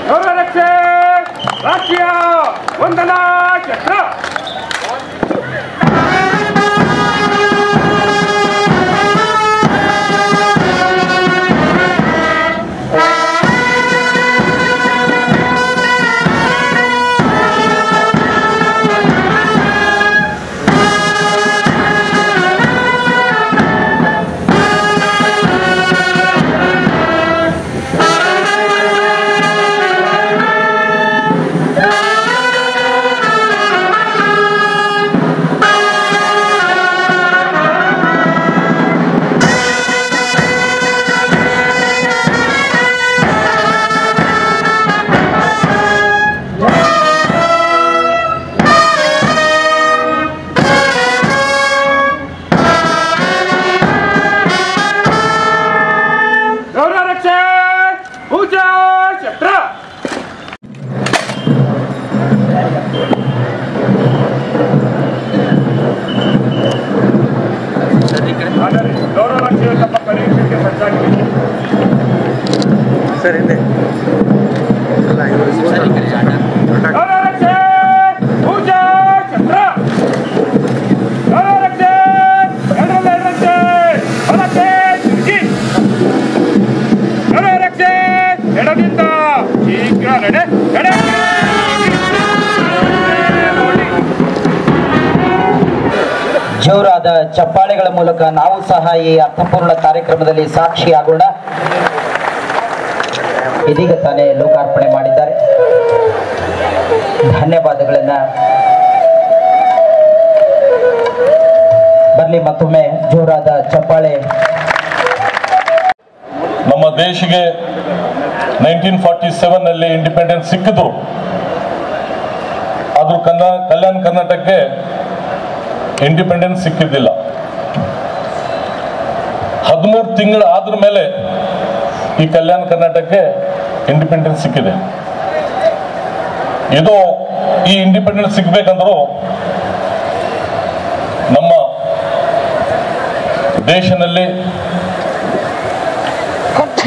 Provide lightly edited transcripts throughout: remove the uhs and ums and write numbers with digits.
ಗೌರವರಕ್ಷೆ ರಾಷ್ಟ್ರೀಯ ವಂದನಾ ಚಕ್ರ. ಸರ್ ಹಿಂದೆ ಅಲ್ಲ ಎಡದಿಂದ ಶೀಘ್ರ ನಡೆ ನಡೆ. ಜೋರಾದ ಚಪ್ಪಾಳೆಗಳ ಮೂಲಕ ನಾವು ಸಹ ಈ ಅರ್ಥಪೂರ್ಣ ಕಾರ್ಯಕ್ರಮದಲ್ಲಿ ಸಾಕ್ಷಿಯಾಗೋಣ. ಇದೀಗ ತಾನೇ ಲೋಕಾರ್ಪಣೆ ಮಾಡಿದ್ದಾರೆ. ಧನ್ಯವಾದಗಳನ್ನ ಬರಲಿ ಮತ್ತೊಮ್ಮೆ ಜೋರಾದ ಚಪ್ಪಾಳೆ. ನಮ್ಮ ದೇಶಕ್ಕೆ 1947 ನಲ್ಲಿ ಇಂಡಿಪೆಂಡೆನ್ಸ್ ಸಿಕ್ಕಿದ್ರು. ಆದ್ರೂ ಕಲ್ಯಾಣ ಕರ್ನಾಟಕಕ್ಕೆ ಇಂಡಿಪೆಂಡೆನ್ಸ್ ಸಿಕ್ಕಿದ್ದಿಲ್ಲ. 13 ತಿಂಗಳು ಆದ್ರ ಮೇಲೆ ಈ ಕಲ್ಯಾಣ ಕರ್ನಾಟಕಕ್ಕೆ ಇಂಡಿಪೆಂಡೆನ್ಸ್ ಸಿಕ್ಕಿದೆ. ಇದು ಈ ಇಂಡಿಪೆಂಡೆನ್ಸ್ ಸಿಗ್ಬೇಕಂದ್ರೂ ನಮ್ಮ ದೇಶದಲ್ಲಿ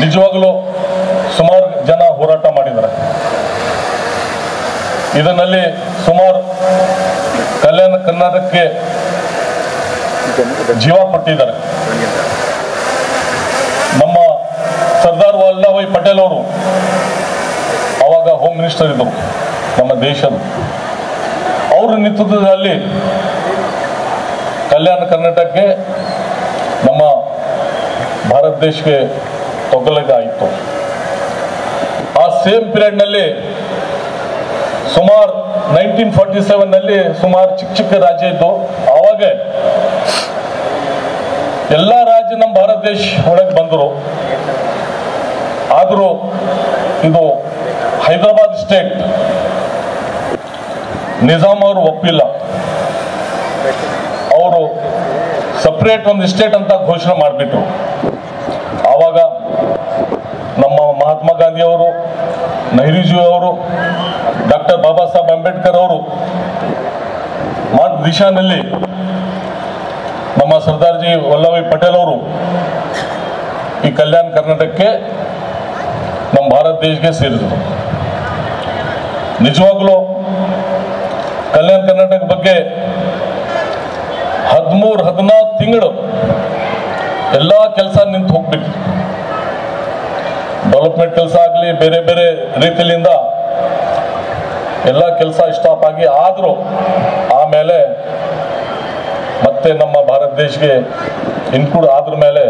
ನಿಜವಾಗಲೂ ಸುಮಾರು ಜನ ಹೋರಾಟ ಮಾಡಿದ್ದಾರೆ. ಇದರಲ್ಲಿ ಸುಮಾರು ಕಲ್ಯಾಣ ಕರ್ನಾಟಕಕ್ಕೆ ಜೀವ ಕೊಟ್ಟಿದ್ದಾರೆ. ನಮ್ಮ ಸರ್ದಾರ್ ವಲ್ಲಭಾಯ್ ಪಟೇಲ್ ಅವರು ಅವಾಗ ಹೋಮ್ ಮಿನಿಸ್ಟರ್ ಇದ್ದರು ನಮ್ಮ ದೇಶದ. ಅವರ ನೇತೃತ್ವದಲ್ಲಿ ಕಲ್ಯಾಣ ಕರ್ನಾಟಕಕ್ಕೆ ನಮ್ಮ ಭಾರತ ದೇಶಕ್ಕೆ ತೊಗಲಿಗಾಯಿತು. ಆ ಸೇಮ್ ಪೀರಿಯಡ್ನಲ್ಲಿ ಸುಮಾರು 1947 ನಲ್ಲಿ ಸುಮಾರು ಚಿಕ್ಕ ರಾಜ್ಯ ಇದ್ದು. ಆವಾಗ ಎಲ್ಲ ರಾಜ್ಯ ನಮ್ಮ ಭಾರತ ದೇಶ ಒಳಗೆ ಬಂದರು. ಆದರೂ ಇದು ಹೈದರಾಬಾದ್ ಸ್ಟೇಟ್ ನಿಜಾಮ್ ಅವರು ಒಪ್ಪಿಲ್ಲ. ಅವರು ಸಪ್ರೇಟ್ ಒಂದು ಸ್ಟೇಟ್ ಅಂತ ಘೋಷಣೆ ಮಾಡಿಬಿಟ್ರು. ಆವಾಗ ನಮ್ಮ ಮಹಾತ್ಮ ಗಾಂಧಿ ಅವರು, ನೆಹರೂಜಿ ಅವರು, ಡಾಕ್ಟರ್ ಬಾಬಾ ಸಾಹೇಬ್ ಅಂಬೇಡ್ಕರ್ ಅವರು ದಿಶಾನಲ್ಲಿ ನಮ್ಮ ಸರ್ದಾರ್ಜಿ ವಲ್ಲಭಾಯ್ ಪಟೇಲ್ ಅವರು ಈ ಕಲ್ಯಾಣ ಕರ್ನಾಟಕಕ್ಕೆ ನಮ್ಮ ಭಾರತ ದೇಶಕ್ಕೆ ಸೇರಿದರು. ನಿಜವಾಗ್ಲೂ ಕಲ್ಯಾಣ ಕರ್ನಾಟಕ ಬಗ್ಗೆ 13-14 ತಿಂಗಳು ಎಲ್ಲ ಕೆಲಸ ನಿಂತು ಹೋಗ್ಬಿಟ್ಟು, ಡೆವಲಪ್ಮೆಂಟ್ ಕೆಲಸ ಆಗಲಿ ಬೇರೆ ಬೇರೆ ರೀತಿಯಿಂದ ಎಲ್ಲ ಕೆಲಸ ಸ್ಟಾಪ್ ಆಗಿ. ಆದರೂ ಆಮೇಲೆ ಮತ್ತೆ ನಮ್ಮ ಭಾರತ ದೇಶಕ್ಕೆ ಇನ್ಕ್ಲೂಡ್ ಆದ್ರ ಮೇಲೆ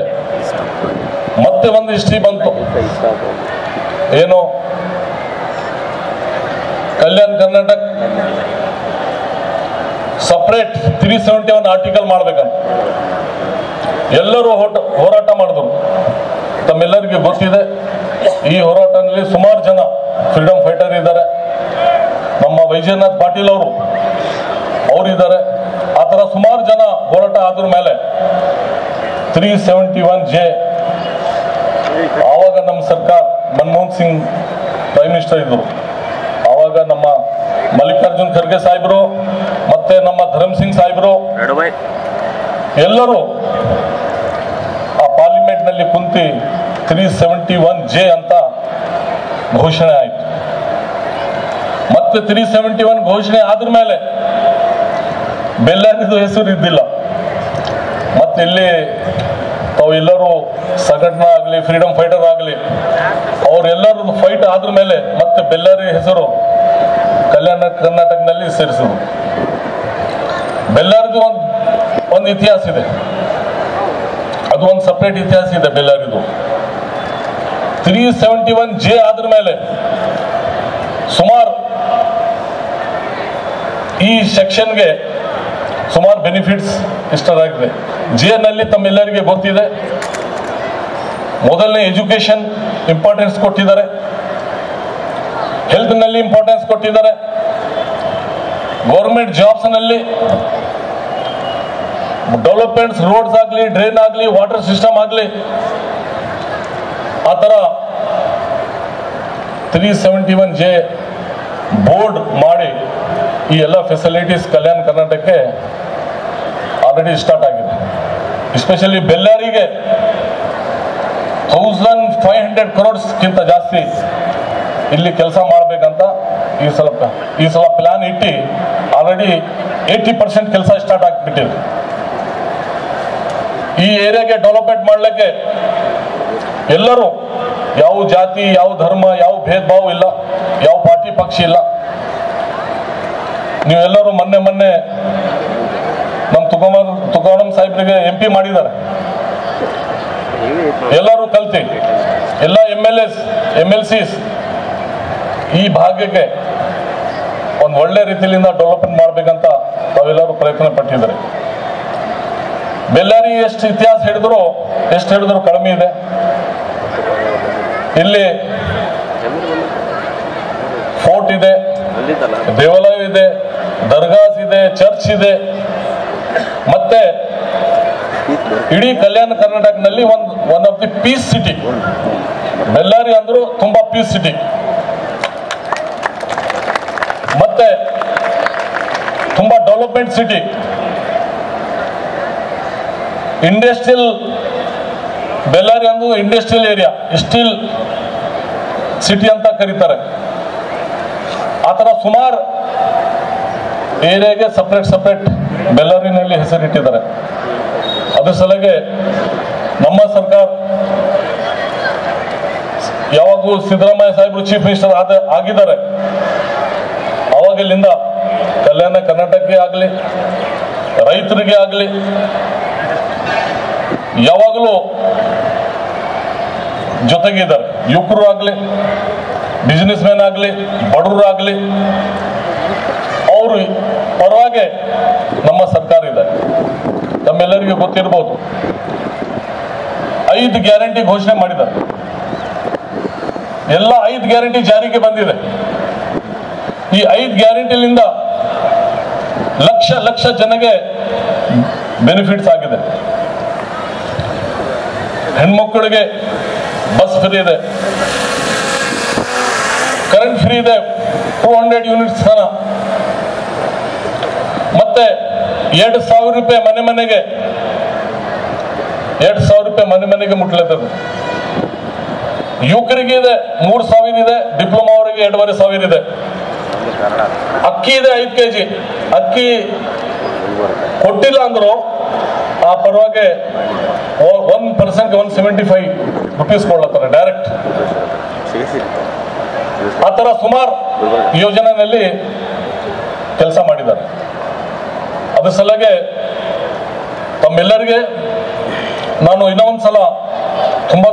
ಮತ್ತೆ ಒಂದು ಹಿಸ್ಟ್ರಿ ಬಂತು. ಏನು ಕಲ್ಯಾಣ ಕರ್ನಾಟಕ ಸಪ್ರೇಟ್ 371 ಆರ್ಟಿಕಲ್ ಮಾಡ್ಬೇಕಂತ ಎಲ್ಲರೂ ಹೋರಾಟ ಮಾಡಿದ್ರು. ತಮ್ಮೆಲ್ಲರಿಗೆ ಗೊತ್ತಿದೆ. ಈ ಹೋರಾಟದಲ್ಲಿ ಸುಮಾರು ಜನ ಫ್ರೀಡಮ್ ಫೈಟರ್ ಇದ್ದಾರೆ. ನಮ್ಮ ವೈಜಯನಾಥ್ ಪಾಟೀಲ್ ಅವರಿದ್ದಾರೆ. ಆ ಥರ ಸುಮಾರು ಜನ ಹೋರಾಟ ಆದ್ರ ಮೇಲೆ 371J ಆವಾಗ ನಮ್ಮ ಸರ್ಕಾರ ಮನಮೋಹನ್ ಸಿಂಗ್ ಪ್ರೈಮ್ ಮಿನಿಸ್ಟರ್ ಇದ್ರು. ಆವಾಗ ನಮ್ಮ ಮಲ್ಲಿಕಾರ್ಜುನ್ ಖರ್ಗೆ ಸಾಹೇಬರು ಮತ್ತೆ ನಮ್ಮ ಧರ್ಮ್ ಸಿಂಗ್ ಸಾಹೇಬರು ಎಲ್ಲರೂ ಆ ಪಾರ್ಲಿಮೆಂಟ್ ನಲ್ಲಿ ಕುಂತಿ 371J ಅಂತ ಘೋಷಣೆ ಆಯಿತು. ಮತ್ತೆ 371 ಘೋಷಣೆ ಆದ್ರ ಮೇಲೆ ಬೆಲ್ಲಾರಿದು ಹೆಸರು ಇದ್ದಿಲ್ಲ. ಮತ್ತೆ ಇಲ್ಲಿ ತಾವೆಲ್ಲರೂ ಸಂಘಟನಾ ಆಗಲಿ, ಫ್ರೀಡಮ್ ಫೈಟರ್ ಆಗಲಿ, ಅವರೆಲ್ಲರದ್ದು ಫೈಟ್ ಆದ್ರ ಮೇಲೆ ಮತ್ತೆ ಬೆಲ್ಲಾರಿ ಹೆಸರು ಕಲ್ಯಾಣ ಕರ್ನಾಟಕದಲ್ಲಿ ಸೇರಿಸಿದ್ರು. ಬೆಲ್ಲಾರಿದು ಒಂದು ಇತಿಹಾಸ ಇದೆ, ಅದು ಒಂದು ಸಪ್ರೇಟ್ ಇತಿಹಾಸ ಇದೆ ಬೆಲ್ಲಾರಿದು. 371J ಆದ್ರ ಮೇಲೆ ಸುಮಾರು ಈ ಸೆಕ್ಷನ್ಗೆ ಸುಮಾರು ಬೆನಿಫಿಟ್ಸ್ ಇಷ್ಟರಾಗಿದೆ. ನಲ್ಲಿ ತಮ್ಮೆಲ್ಲರಿಗೆ ಗೊತ್ತಿದೆ, ಮೊದಲನೇ ಎಜುಕೇಶನ್ ಇಂಪಾರ್ಟೆನ್ಸ್ ಕೊಟ್ಟಿದ್ದಾರೆ, ಹೆಲ್ತ್ ನಲ್ಲಿ ಇಂಪಾರ್ಟೆನ್ಸ್ ಕೊಟ್ಟಿದ್ದಾರೆ, ಗೌರ್ಮೆಂಟ್ ಜಾಬ್ಸ್ ನಲ್ಲಿ ಡೆವಲಪ್ಮೆಂಟ್ಸ್, ರೋಡ್ಸ್ ಆಗಲಿ, ಡ್ರೈನ್ ಆಗಲಿ, ವಾಟರ್ ಸಿಸ್ಟಮ್ ಆಗಲಿ, ಆ ಥರ 371J ಬೋರ್ಡ್ ಮಾಡಿ ಈ ಎಲ್ಲ ಫೆಸಿಲಿಟೀಸ್ ಕಲ್ಯಾಣ ಕರ್ನಾಟಕಕ್ಕೆ ಆಲ್ರೆಡಿ ಸ್ಟಾರ್ಟ್ ಆಗಿದೆ. ಎಸ್ಪೆಷಲಿ ಬೆಲ್ಲಾರಿಗೆ 1500 crores ಜಾಸ್ತಿ ಇಲ್ಲಿ ಕೆಲಸ ಮಾಡಬೇಕಂತ ಈ ಸಲ ಪ್ಲಾನ್ ಇಟ್ಟು ಆಲ್ರೆಡಿ 80% ಕೆಲಸ ಸ್ಟಾರ್ಟ್ ಆಗಿಬಿಟ್ಟಿದೆ. ಈ ಏರಿಯಾಗೆ ಡೆವಲಪ್ಮೆಂಟ್ ಮಾಡಲಿಕ್ಕೆ ಎಲ್ಲರೂ, ಯಾವ ಜಾತಿ, ಯಾವ ಧರ್ಮ, ಯಾವ ಭೇದ ಭಾವ ಇಲ್ಲ, ಯಾವ ಪಾರ್ಟಿ ಪಕ್ಷ ಇಲ್ಲ. ನೀವೆಲ್ಲರೂ ಮೊನ್ನೆ ನಮ್ಮ ತುಕಾರಾಮ್ ಸಾಹೇಬ್ರಿಗೆ MP ಮಾಡಿದ್ದಾರೆ. ಎಲ್ಲರೂ ಕಲ್ತಿ, ಎಲ್ಲ MLAs, MLCs ಈ ಭಾಗಕ್ಕೆ ಒಂದು ಒಳ್ಳೆ ರೀತಿಯಿಂದ ಡೆವಲಪ್ಮೆಂಟ್ ಮಾಡಬೇಕಂತ ತಾವೆಲ್ಲರೂ ಪ್ರಯತ್ನ ಪಟ್ಟಿದ್ದಾರೆ. ಬೆಲ್ಲಾರಿ ಎಷ್ಟು ಇತಿಹಾಸ ಹೇಳಿದ್ರು ಕಡಿಮೆ ಇದೆ. ಇಲ್ಲಿ ಫೋರ್ಟ್ ಇದೆ, ದೇವಾಲಯ ಇದೆ, ದರ್ಗಾಸ್ ಇದೆ, ಚರ್ಚ್ ಇದೆ. ಮತ್ತೆ ಇಡೀ ಕಲ್ಯಾಣ ಕರ್ನಾಟಕದಲ್ಲಿ one of the peace city Bellary ಅಂದ್ರು ತುಂಬಾ ಪೀಸ್ ಸಿಟಿ. ಮತ್ತೆ ತುಂಬಾ ಡೆವಲಪ್ಮೆಂಟ್ ಸಿಟಿ, ಇಂಡಸ್ಟ್ರಿಯಲ್ ಬೆಲ್ಲಾರಿ ಅಂದು ಇಂಡಸ್ಟ್ರಿಯಲ್ ಏರಿಯಾ, ಸ್ಟೀಲ್ ಸಿಟಿ ಅಂತ ಕರೀತಾರೆ. ಆ ಥರ ಸುಮಾರು ಏರಿಯಾಗೆ ಸಪ್ರೇಟ್ ಬೆಲ್ಲಾರಿನಲ್ಲಿ ಹೆಸರಿಟ್ಟಿದ್ದಾರೆ. ಅದ್ರ ಸಲಗೆ ನಮ್ಮ ಸರ್ಕಾರ ಯಾವಾಗೂ ಸಿದ್ದರಾಮಯ್ಯ ಸಾಹೇಬರು ಚೀಫ್ ಮಿನಿಸ್ಟರ್ ಆಗಿದ್ದಾರೆ, ಅವಾಗಿಲ್ಲಿಂದ ಕಲ್ಯಾಣ ಕರ್ನಾಟಕಕ್ಕೆ ಆಗಲಿ, ರೈತರಿಗೆ ಆಗಲಿ, ಯಾವಾಗಲೂ ಜೊತೆಗಿದ್ದಾರೆ. ಯುವಕರು ಆಗಲಿ, ಬಿಸ್ನೆಸ್ ಮ್ಯಾನ್ ಆಗಲಿ, ಬಡವರು ಆಗಲಿ, ಅವರು ಪರವಾಗಿ ನಮ್ಮ ಸರ್ಕಾರ ಇದೆ. ತಮ್ಮೆಲ್ಲರಿಗೂ ಗೊತ್ತಿರ್ಬೋದು, 5 ಗ್ಯಾರಂಟಿ ಘೋಷಣೆ ಮಾಡಿದ್ದಾರೆ. ಎಲ್ಲ 5 ಗ್ಯಾರಂಟಿ ಜಾರಿಗೆ ಬಂದಿದೆ. ಈ 5 ಗ್ಯಾರಂಟಿಲಿಂದ ಲಕ್ಷ ಜನಗೆ ಬೆನಿಫಿಟ್ಸ್ ಆಗಿದೆ. ಹೆಣ್ಮಕ್ಕಳಿಗೆ ಬಸ್ ಫ್ರೀ ಇದೆ, ಕರೆಂಟ್ ಫ್ರೀ ಇದೆ 200 ಯೂನಿಟ್ಸ್ ತನ. ಮತ್ತೆ 2,000 ರೂಪಾಯಿ ಮನೆಗೆ 2,000 ರೂಪಾಯಿ ಮನೆಗೆ ಮುಟ್ಲತ್ತದ. ಯುವಕರಿಗೆ ಇದೆ 3,000 ಇದೆ, ಡಿಪ್ಲೊಮಾ ಅವರಿಗೆ 2,500 ಇದೆ. ಅಕ್ಕಿ ಇದೆ 5 kg. ಅಕ್ಕಿ ಕೊಟ್ಟಿಲ್ಲ ಅಂದ್ರು ಆ ಪರವಾಗಿ 1% 175 ರೂಪೀಸ್ ಕೊಡ್ಲತ್ತಾರೆ ಡೈರೆಕ್ಟ್. ಆ ತರ ಸುಮಾರು ಯೋಜನೆಯಲ್ಲಿ ಕೆಲಸ ಮಾಡಿದ್ದಾರೆ. ಅದ್ರ ಸಲಗೆ ತಮ್ಮೆಲ್ಲರಿಗೆ ನಾನು ಇನ್ನೊಂದ್ಸಲ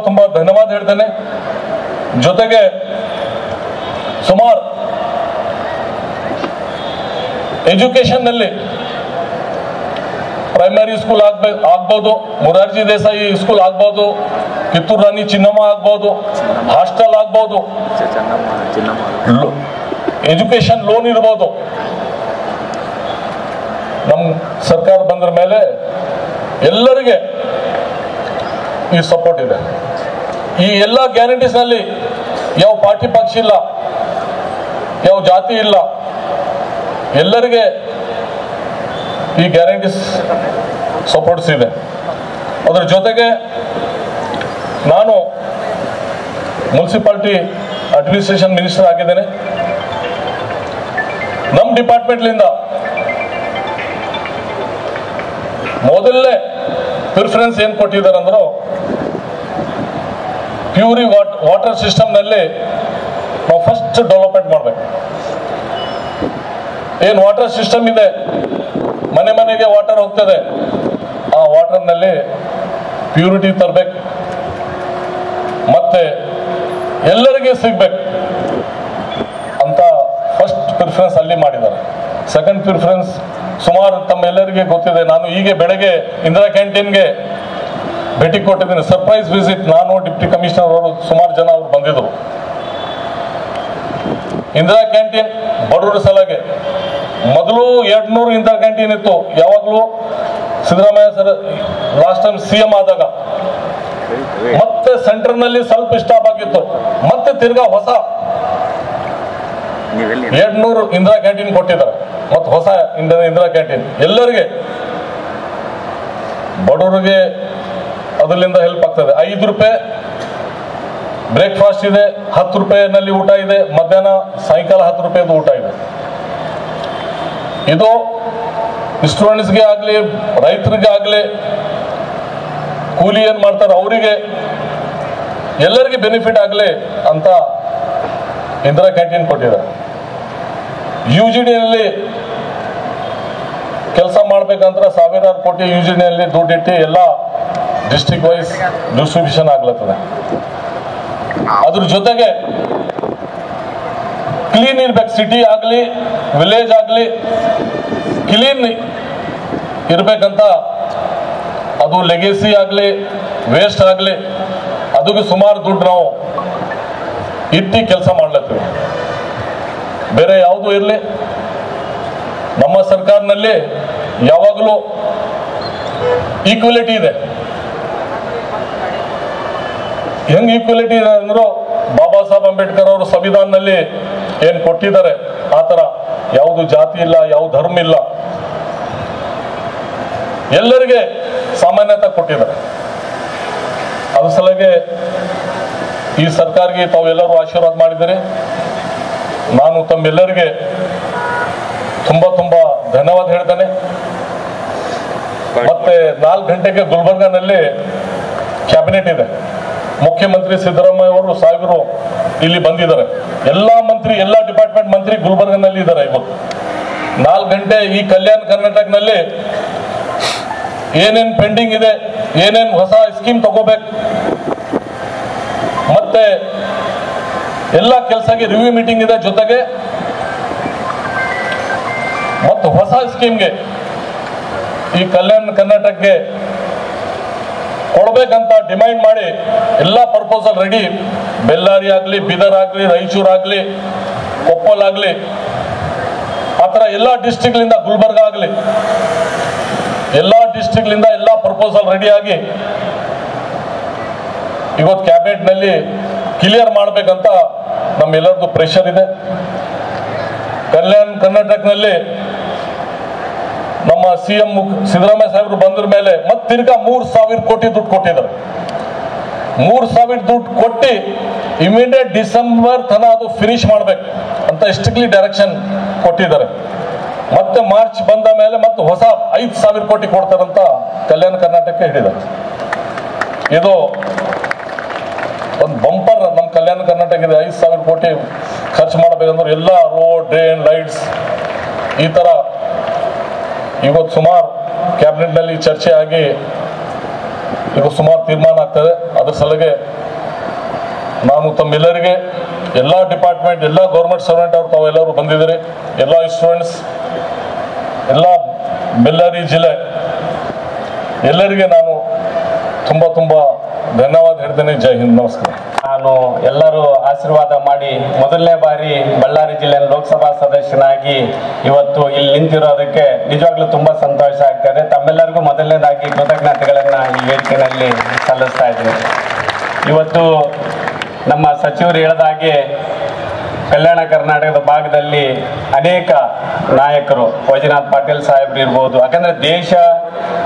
ತುಂಬಾ ಧನ್ಯವಾದ ಹೇಳ್ತೇನೆ. ಜೊತೆಗೆ ಸುಮಾರು ಎಜುಕೇಶನ್ ನಲ್ಲಿ ಪ್ರೈಮರಿ ಸ್ಕೂಲ್ ಆಗ್ಬೋದು, ಮೊರಾರ್ಜಿ ದೇಸಾಯಿ ಸ್ಕೂಲ್ ಆಗ್ಬೋದು, ಕಿತ್ತೂರು ರಾಣಿ ಚಿನ್ನಮ್ಮ ಆಗ್ಬೋದು, ಹಾಸ್ಟೆಲ್ ಆಗ್ಬೋದು, ಎಜುಕೇಶನ್ ಲೋನ್ ಇರ್ಬೋದು. ನಮ್ಮ ಸರ್ಕಾರ ಬಂದ್ರ ಮೇಲೆ ಎಲ್ಲರಿಗೆ ಈ ಸಪೋರ್ಟ್ ಇದೆ. ಈ ಎಲ್ಲ ಗ್ಯಾರಂಟೀಸ್ ನಲ್ಲಿ ಯಾವ ಪಾರ್ಟಿ ಪಕ್ಷ ಇಲ್ಲ, ಯಾವ ಜಾತಿ ಇಲ್ಲ, ಎಲ್ಲರಿಗೆ ಈ ಗ್ಯಾರಂಟೀಸ್ ಸಪೋರ್ಟ್ಸ್ ಇದೆ. ಅದರ ಜೊತೆಗೆ ನಾನು ಮುನ್ಸಿಪಾಲಿಟಿ ಅಡ್ಮಿನಿಸ್ಟ್ರೇಷನ್ ಮಿನಿಸ್ಟರ್ ಆಗಿದ್ದೇನೆ. ನಮ್ಮ ಡಿಪಾರ್ಟ್ಮೆಂಟ್ಲಿಂದ ಮೊದಲನೇ ಪ್ರಿಫರೆನ್ಸ್ ಏನು ಕೊಟ್ಟಿದ್ದಾರೆ ಅಂದ್ರು, ಪ್ಯೂರಿ ವಾಟರ್ ಸಿಸ್ಟಮ್ನಲ್ಲಿ ನಾವು ಫಸ್ಟ್ ಡೆವಲಪ್ಮೆಂಟ್ ಮಾಡಬೇಕು. ಏನು ವಾಟರ್ ಸಿಸ್ಟಮ್ ಇದೆ, ಮನೆ ಮನೆಗೆ ವಾಟರ್ ಹೋಗ್ತದೆ, ಆ ವಾಟರ್ನಲ್ಲಿ ಪ್ಯೂರಿಟಿ ತರಬೇಕು, ಮತ್ತೆ ಎಲ್ಲರಿಗೆ ಸಿಗ್ಬೇಕು ಅಂತ ಫಸ್ಟ್ ಪ್ರಿಫರೆನ್ಸ್ ಅಲ್ಲಿ ಮಾಡಿದ್ದಾರೆ. ಸೆಕೆಂಡ್ ಪ್ರಿಫರೆನ್ಸ್ ಸುಮಾರು ತಮ್ಮೆಲ್ಲರಿಗೆ ಗೊತ್ತಿದೆ, ನಾನು ಈಗ ಬೆಳಗ್ಗೆ ಇಂದಿರಾ ಕ್ಯಾಂಟೀನ್ಗೆ ಭೇಟಿ ಕೊಟ್ಟಿದ್ದೀನಿ. ಸರ್ಪ್ರೈಸ್ ವಿಸಿಟ್, ನಾನು ಡಿಪ್ಟಿ ಕಮಿಷನರ್ ಅವರು ಸುಮಾರು ಜನ ಅವರು ಬಂದಿದ್ರು. ಇಂದಿರಾ ಕ್ಯಾಂಟೀನ್ ಬಡವರ ಸಲಗೆ ಮೊದಲು 200 ಇಂದಿರಾ ಕ್ಯಾಂಟೀನ್ ಇತ್ತು. ಯಾವಾಗಲೂ Siddaramaiah sir last time CM ಆದಾಗ ಮತ್ತೆ ಸೆಂಟರ್ನಲ್ಲಿ ಸ್ವಲ್ಪ ಸ್ಟಾಪ್ ಆಗಿತ್ತು, ಮತ್ತೆ ತಿರ್ಗಾ ಹೊಸ 200 ಇಂದಿರಾ ಕ್ಯಾಂಟೀನ್ ಕೊಟ್ಟಿದ್ದಾರೆ. ಮತ್ತೆ ಹೊಸ ಇಂದಿರಾ ಕ್ಯಾಂಟೀನ್ ಎಲ್ಲರಿಗೆ ಬಡವರಿಗೆ ಅದರಿಂದ ಹೆಲ್ಪ್ ಆಗ್ತದೆ. 5 ರೂಪಾಯಿ ಬ್ರೇಕ್ಫಾಸ್ಟ್ ಇದೆ, 10 ರೂಪಾಯಿನಲ್ಲಿ ಊಟ ಇದೆ, ಮಧ್ಯಾಹ್ನ ಸಾಯಂಕಾಲ 10 ರೂಪಾಯಿದು ಊಟ ಇದೆ. ಇದು ಸ್ಟೂಡೆಂಟ್ಸ್ಗೆ ಆಗಲಿ, ರೈತರಿಗೆ ಆಗಲಿ, ಕೂಲಿ ಏನು ಮಾಡ್ತಾರೆ ಅವರಿಗೆ ಎಲ್ಲರಿಗೆ ಬೆನಿಫಿಟ್ ಆಗಲಿ ಅಂತ ಇಂದಿರಾ ಕ್ಯಾಂಟೀನ್ ಕೊಟ್ಟಿದ್ದಾರೆ. UGDನಲ್ಲಿ ಕೆಲಸ ಮಾಡ್ಬೇಕಂದ್ರೆ ಸಾವಿರಾರು ಕೋಟಿ UGDನಲ್ಲಿ ದುಡ್ಡಿಟ್ಟು ಎಲ್ಲ ಡಿಸ್ಟ್ರಿಕ್ಟ್ ವೈಸ್ ಡಿಸ್ಟ್ರಿಬ್ಯೂಷನ್ ಆಗ್ಲತ್ತದೆ. ಅದ್ರ ಜೊತೆಗೆ ಕ್ಲೀನ್ ಇರ್ಬೇಕು, ಸಿಟಿ ಆಗಲಿ ವಿಲೇಜ್ ಆಗಲಿ ಕ್ಲೀನ್ ಇರ್ಬೇಕಂತ, ಅದು ಲೆಗೇಸಿ ಆಗಲಿ ವೇಸ್ಟ್ ಆಗಲಿ ಅದಕ್ಕೆ ಸುಮಾರು ದುಡ್ಡು ನಾವು ಇಟ್ಟು ಕೆಲಸ ಮಾಡ್ಲತ್ತೀವಿ. ಬೇರೆ ಯಾವುದು ಇರಲಿ, ನಮ್ಮ ಸರ್ಕಾರನಲ್ಲಿ ಯಾವಾಗಲೂ ಈಕ್ವಾಲಿಟಿ ಇದೆ. ಹೆಂಗ್ ಈಕ್ವಾಲಿಟಿ ಇದೆ ಅಂದ್ರು, ಬಾಬಾ ಸಾಹೇಬ್ ಅಂಬೇಡ್ಕರ್ ಅವರು ಸಂವಿಧಾನದಲ್ಲಿ ಏನ್ ಕೊಟ್ಟಿದ್ದಾರೆ ಆ ತರ ಯಾವುದು ಜಾತಿ ಇಲ್ಲ, ಯಾವ ಧರ್ಮ ಇಲ್ಲ, ಎಲ್ಲರಿಗೆ ಸಾಮಾನ್ಯತೆ ಕೊಟ್ಟಿದ್ದಾರೆ. ಅದ್ರ ಸಲಗೆ ಈ ಸರ್ಕಾರಕ್ಕೆ ತಾವೆಲ್ಲರೂ ಆಶೀರ್ವಾದ ಮಾಡಿದರೆ ನಾನು ತಮ್ಮೆಲ್ಲರಿಗೆ ತುಂಬಾ ಧನ್ಯವಾದ ಹೇಳ್ತೇನೆ. ಮತ್ತೆ 4 ಗಂಟೆಗೆ ಗುಲ್ಬರ್ಗಾನಲ್ಲಿ ಕ್ಯಾಬಿನೆಟ್ ಇದೆ. ಮುಖ್ಯಮಂತ್ರಿ ಸಿದ್ದರಾಮಯ್ಯ ಅವರು ಸಾಹೇಬರು ಇಲ್ಲಿ ಬಂದಿದ್ದಾರೆ. ಎಲ್ಲಾ ಮಂತ್ರಿ, ಎಲ್ಲಾ ಡಿಪಾರ್ಟ್ಮೆಂಟ್ ಮಂತ್ರಿ ಗುಲ್ಬರ್ಗಾನಲ್ಲಿ ಇದ್ದಾರೆ. ಇವತ್ತು 4 ಗಂಟೆ ಈ ಕಲ್ಯಾಣ ಕರ್ನಾಟಕನಲ್ಲಿ ಏನೇನ್ ಪೆಂಡಿಂಗ್ ಇದೆ, ಏನೇನ್ ಹೊಸ ಸ್ಕೀಮ್ ತಗೋಬೇಕು, ಮತ್ತೆ ಎಲ್ಲ ಕೆಲಸಕ್ಕೆ ರಿವ್ಯೂ ಮೀಟಿಂಗ್ ಇದೆ. ಜೊತೆಗೆ ಮತ್ತು ಹೊಸ ಸ್ಕೀಮ್ಗೆ ಈ ಕಲ್ಯಾಣ ಕರ್ನಾಟಕಕ್ಕೆ ಕೊಡ್ಬೇಕಂತ ಡಿಮ್ಯಾಂಡ್ ಮಾಡಿ ಎಲ್ಲ ಪ್ರಪೋಸಲ್ ರೆಡಿ. ಬೆಳ್ಳಾರಿ ಆಗಲಿ, ಬೀದರ್ ಆಗಲಿ, ರಾಯಚೂರು ಆಗಲಿ, ಕೊಪ್ಪಳ ಆಗಲಿ, ಆ ಥರ ಎಲ್ಲ ಡಿಸ್ಟ್ರಿಕ್ಟ್ಲಿಂದ, ಗುಲ್ಬರ್ಗ ಆಗಲಿ, ಎಲ್ಲ ಡಿಸ್ಟ್ರಿಕ್ಟ್ಲಿಂದ ಎಲ್ಲ ಪ್ರಪೋಸಲ್ ರೆಡಿ ಆಗಿ ಇವತ್ತು ಕ್ಯಾಬಿನೆಟ್ನಲ್ಲಿ ಕ್ಲಿಯರ್ ಮಾಡಬೇಕಂತ ನಮ್ಮೆಲ್ಲರದು ಪ್ರೆಷರ್ ಇದೆ. ಕಲ್ಯಾಣ ಕರ್ನಾಟಕನಲ್ಲಿ ನಮ್ಮ CM ಸಿದ್ದರಾಮಯ್ಯ ಸಾಹೇಬರು ಬಂದ್ರ ಮೇಲೆ ಮತ್ತೆ ತಿರ್ಗಾ 3,000 ಕೋಟಿ ದುಡ್ಡು ಕೊಟ್ಟಿದ್ದಾರೆ. 3,000 ದುಡ್ಡು ಕೊಟ್ಟು ಇಮಿಡಿಯೇಟ್ ಡಿಸೆಂಬರ್ ತನ ಅದು ಫಿನಿಶ್ ಮಾಡ್ಬೇಕು ಅಂತ ಸ್ಟ್ರಿಕ್ಟ್ಲಿ ಡೈರೆಕ್ಷನ್ ಕೊಟ್ಟಿದ್ದಾರೆ. ಮತ್ತೆ ಮಾರ್ಚ್ ಬಂದ ಮೇಲೆ ಮತ್ತೆ ಹೊಸ 5,000 ಕೋಟಿ ಕೊಡ್ತಾರಂತ ಕಲ್ಯಾಣ ಕರ್ನಾಟಕಕ್ಕೆ ಹೇಳಿದ್ದಾರೆ. ಇದು ಒಂದು ಬಂಪರ್ ನಮ್ಮ ಕಲ್ಯಾಣ ಕರ್ನಾಟಕ ಇದೆ. 5,000 ಕೋಟಿ ಖರ್ಚು ಮಾಡಬೇಕಂದ್ರೆ ಎಲ್ಲ ರೋಡ್, ಡ್ರೈನ್, ಲೈಟ್ಸ್, ಈ ತರ ಇವತ್ತು ಸುಮಾರು ಕ್ಯಾಬಿನೆಟ್ನಲ್ಲಿ ಚರ್ಚೆ ಆಗಿ ಇವತ್ತು ಸುಮಾರು ತೀರ್ಮಾನ ಆಗ್ತದೆ. ಅದ್ರ ಸಲಗೆ ನಾನು ತಮ್ಮೆಲ್ಲರಿಗೆ, ಎಲ್ಲ ಡಿಪಾರ್ಟ್ಮೆಂಟ್, ಎಲ್ಲ ಗೌರ್ಮೆಂಟ್ ಸರ್ವೆಂಟ್ ಅವರು ತಾವೆಲ್ಲರೂ ಬಂದಿದ್ದೀರಿ, ಎಲ್ಲ ಸ್ಟೂಡೆಂಟ್ಸ್, ಎಲ್ಲ ಬೆಳ್ಳಾರಿ ಜಿಲ್ಲೆ ಎಲ್ಲರಿಗೆ ನಾನು ತುಂಬ ಧನ್ಯವಾದ ಹೇಳ್ತೇನೆ. ಜೈ ಹಿಂದ್, ನಮಸ್ಕಾರ. ನಾನು ಎಲ್ಲರೂ ಆಶೀರ್ವಾದ ಮಾಡಿ ಮೊದಲನೇ ಬಾರಿ ಬಳ್ಳಾರಿ ಜಿಲ್ಲೆ ಲೋಕಸಭಾ ಸದಸ್ಯನಾಗಿ ಇವತ್ತು ಇಲ್ಲಿ ನಿಂತಿರೋದಕ್ಕೆ ನಿಜವಾಗ್ಲೂ ತುಂಬಾ ಸಂತೋಷ ಆಗ್ತದೆ. ತಮ್ಮೆಲ್ಲರಿಗೂ ಮೊದಲನೇದಾಗಿ ಕೃತಜ್ಞತೆಗಳನ್ನ ಈ ವೇದಿಕೆಯಲ್ಲಿ ಸಲ್ಲಿಸ್ತಾ ಇದ್ದೀನಿ. ಇವತ್ತು ನಮ್ಮ ಸಚಿವರು ಹೇಳಿದ ಹಾಗೆ ಕಲ್ಯಾಣ ಕರ್ನಾಟಕದ ಭಾಗದಲ್ಲಿ ಅನೇಕ ನಾಯಕರು, ವೈಜನಾಥ್ ಪಾಟೀಲ್ ಸಾಹೇಬ್ರು ಇರ್ಬೋದು, ಯಾಕಂದ್ರೆ ದೇಶ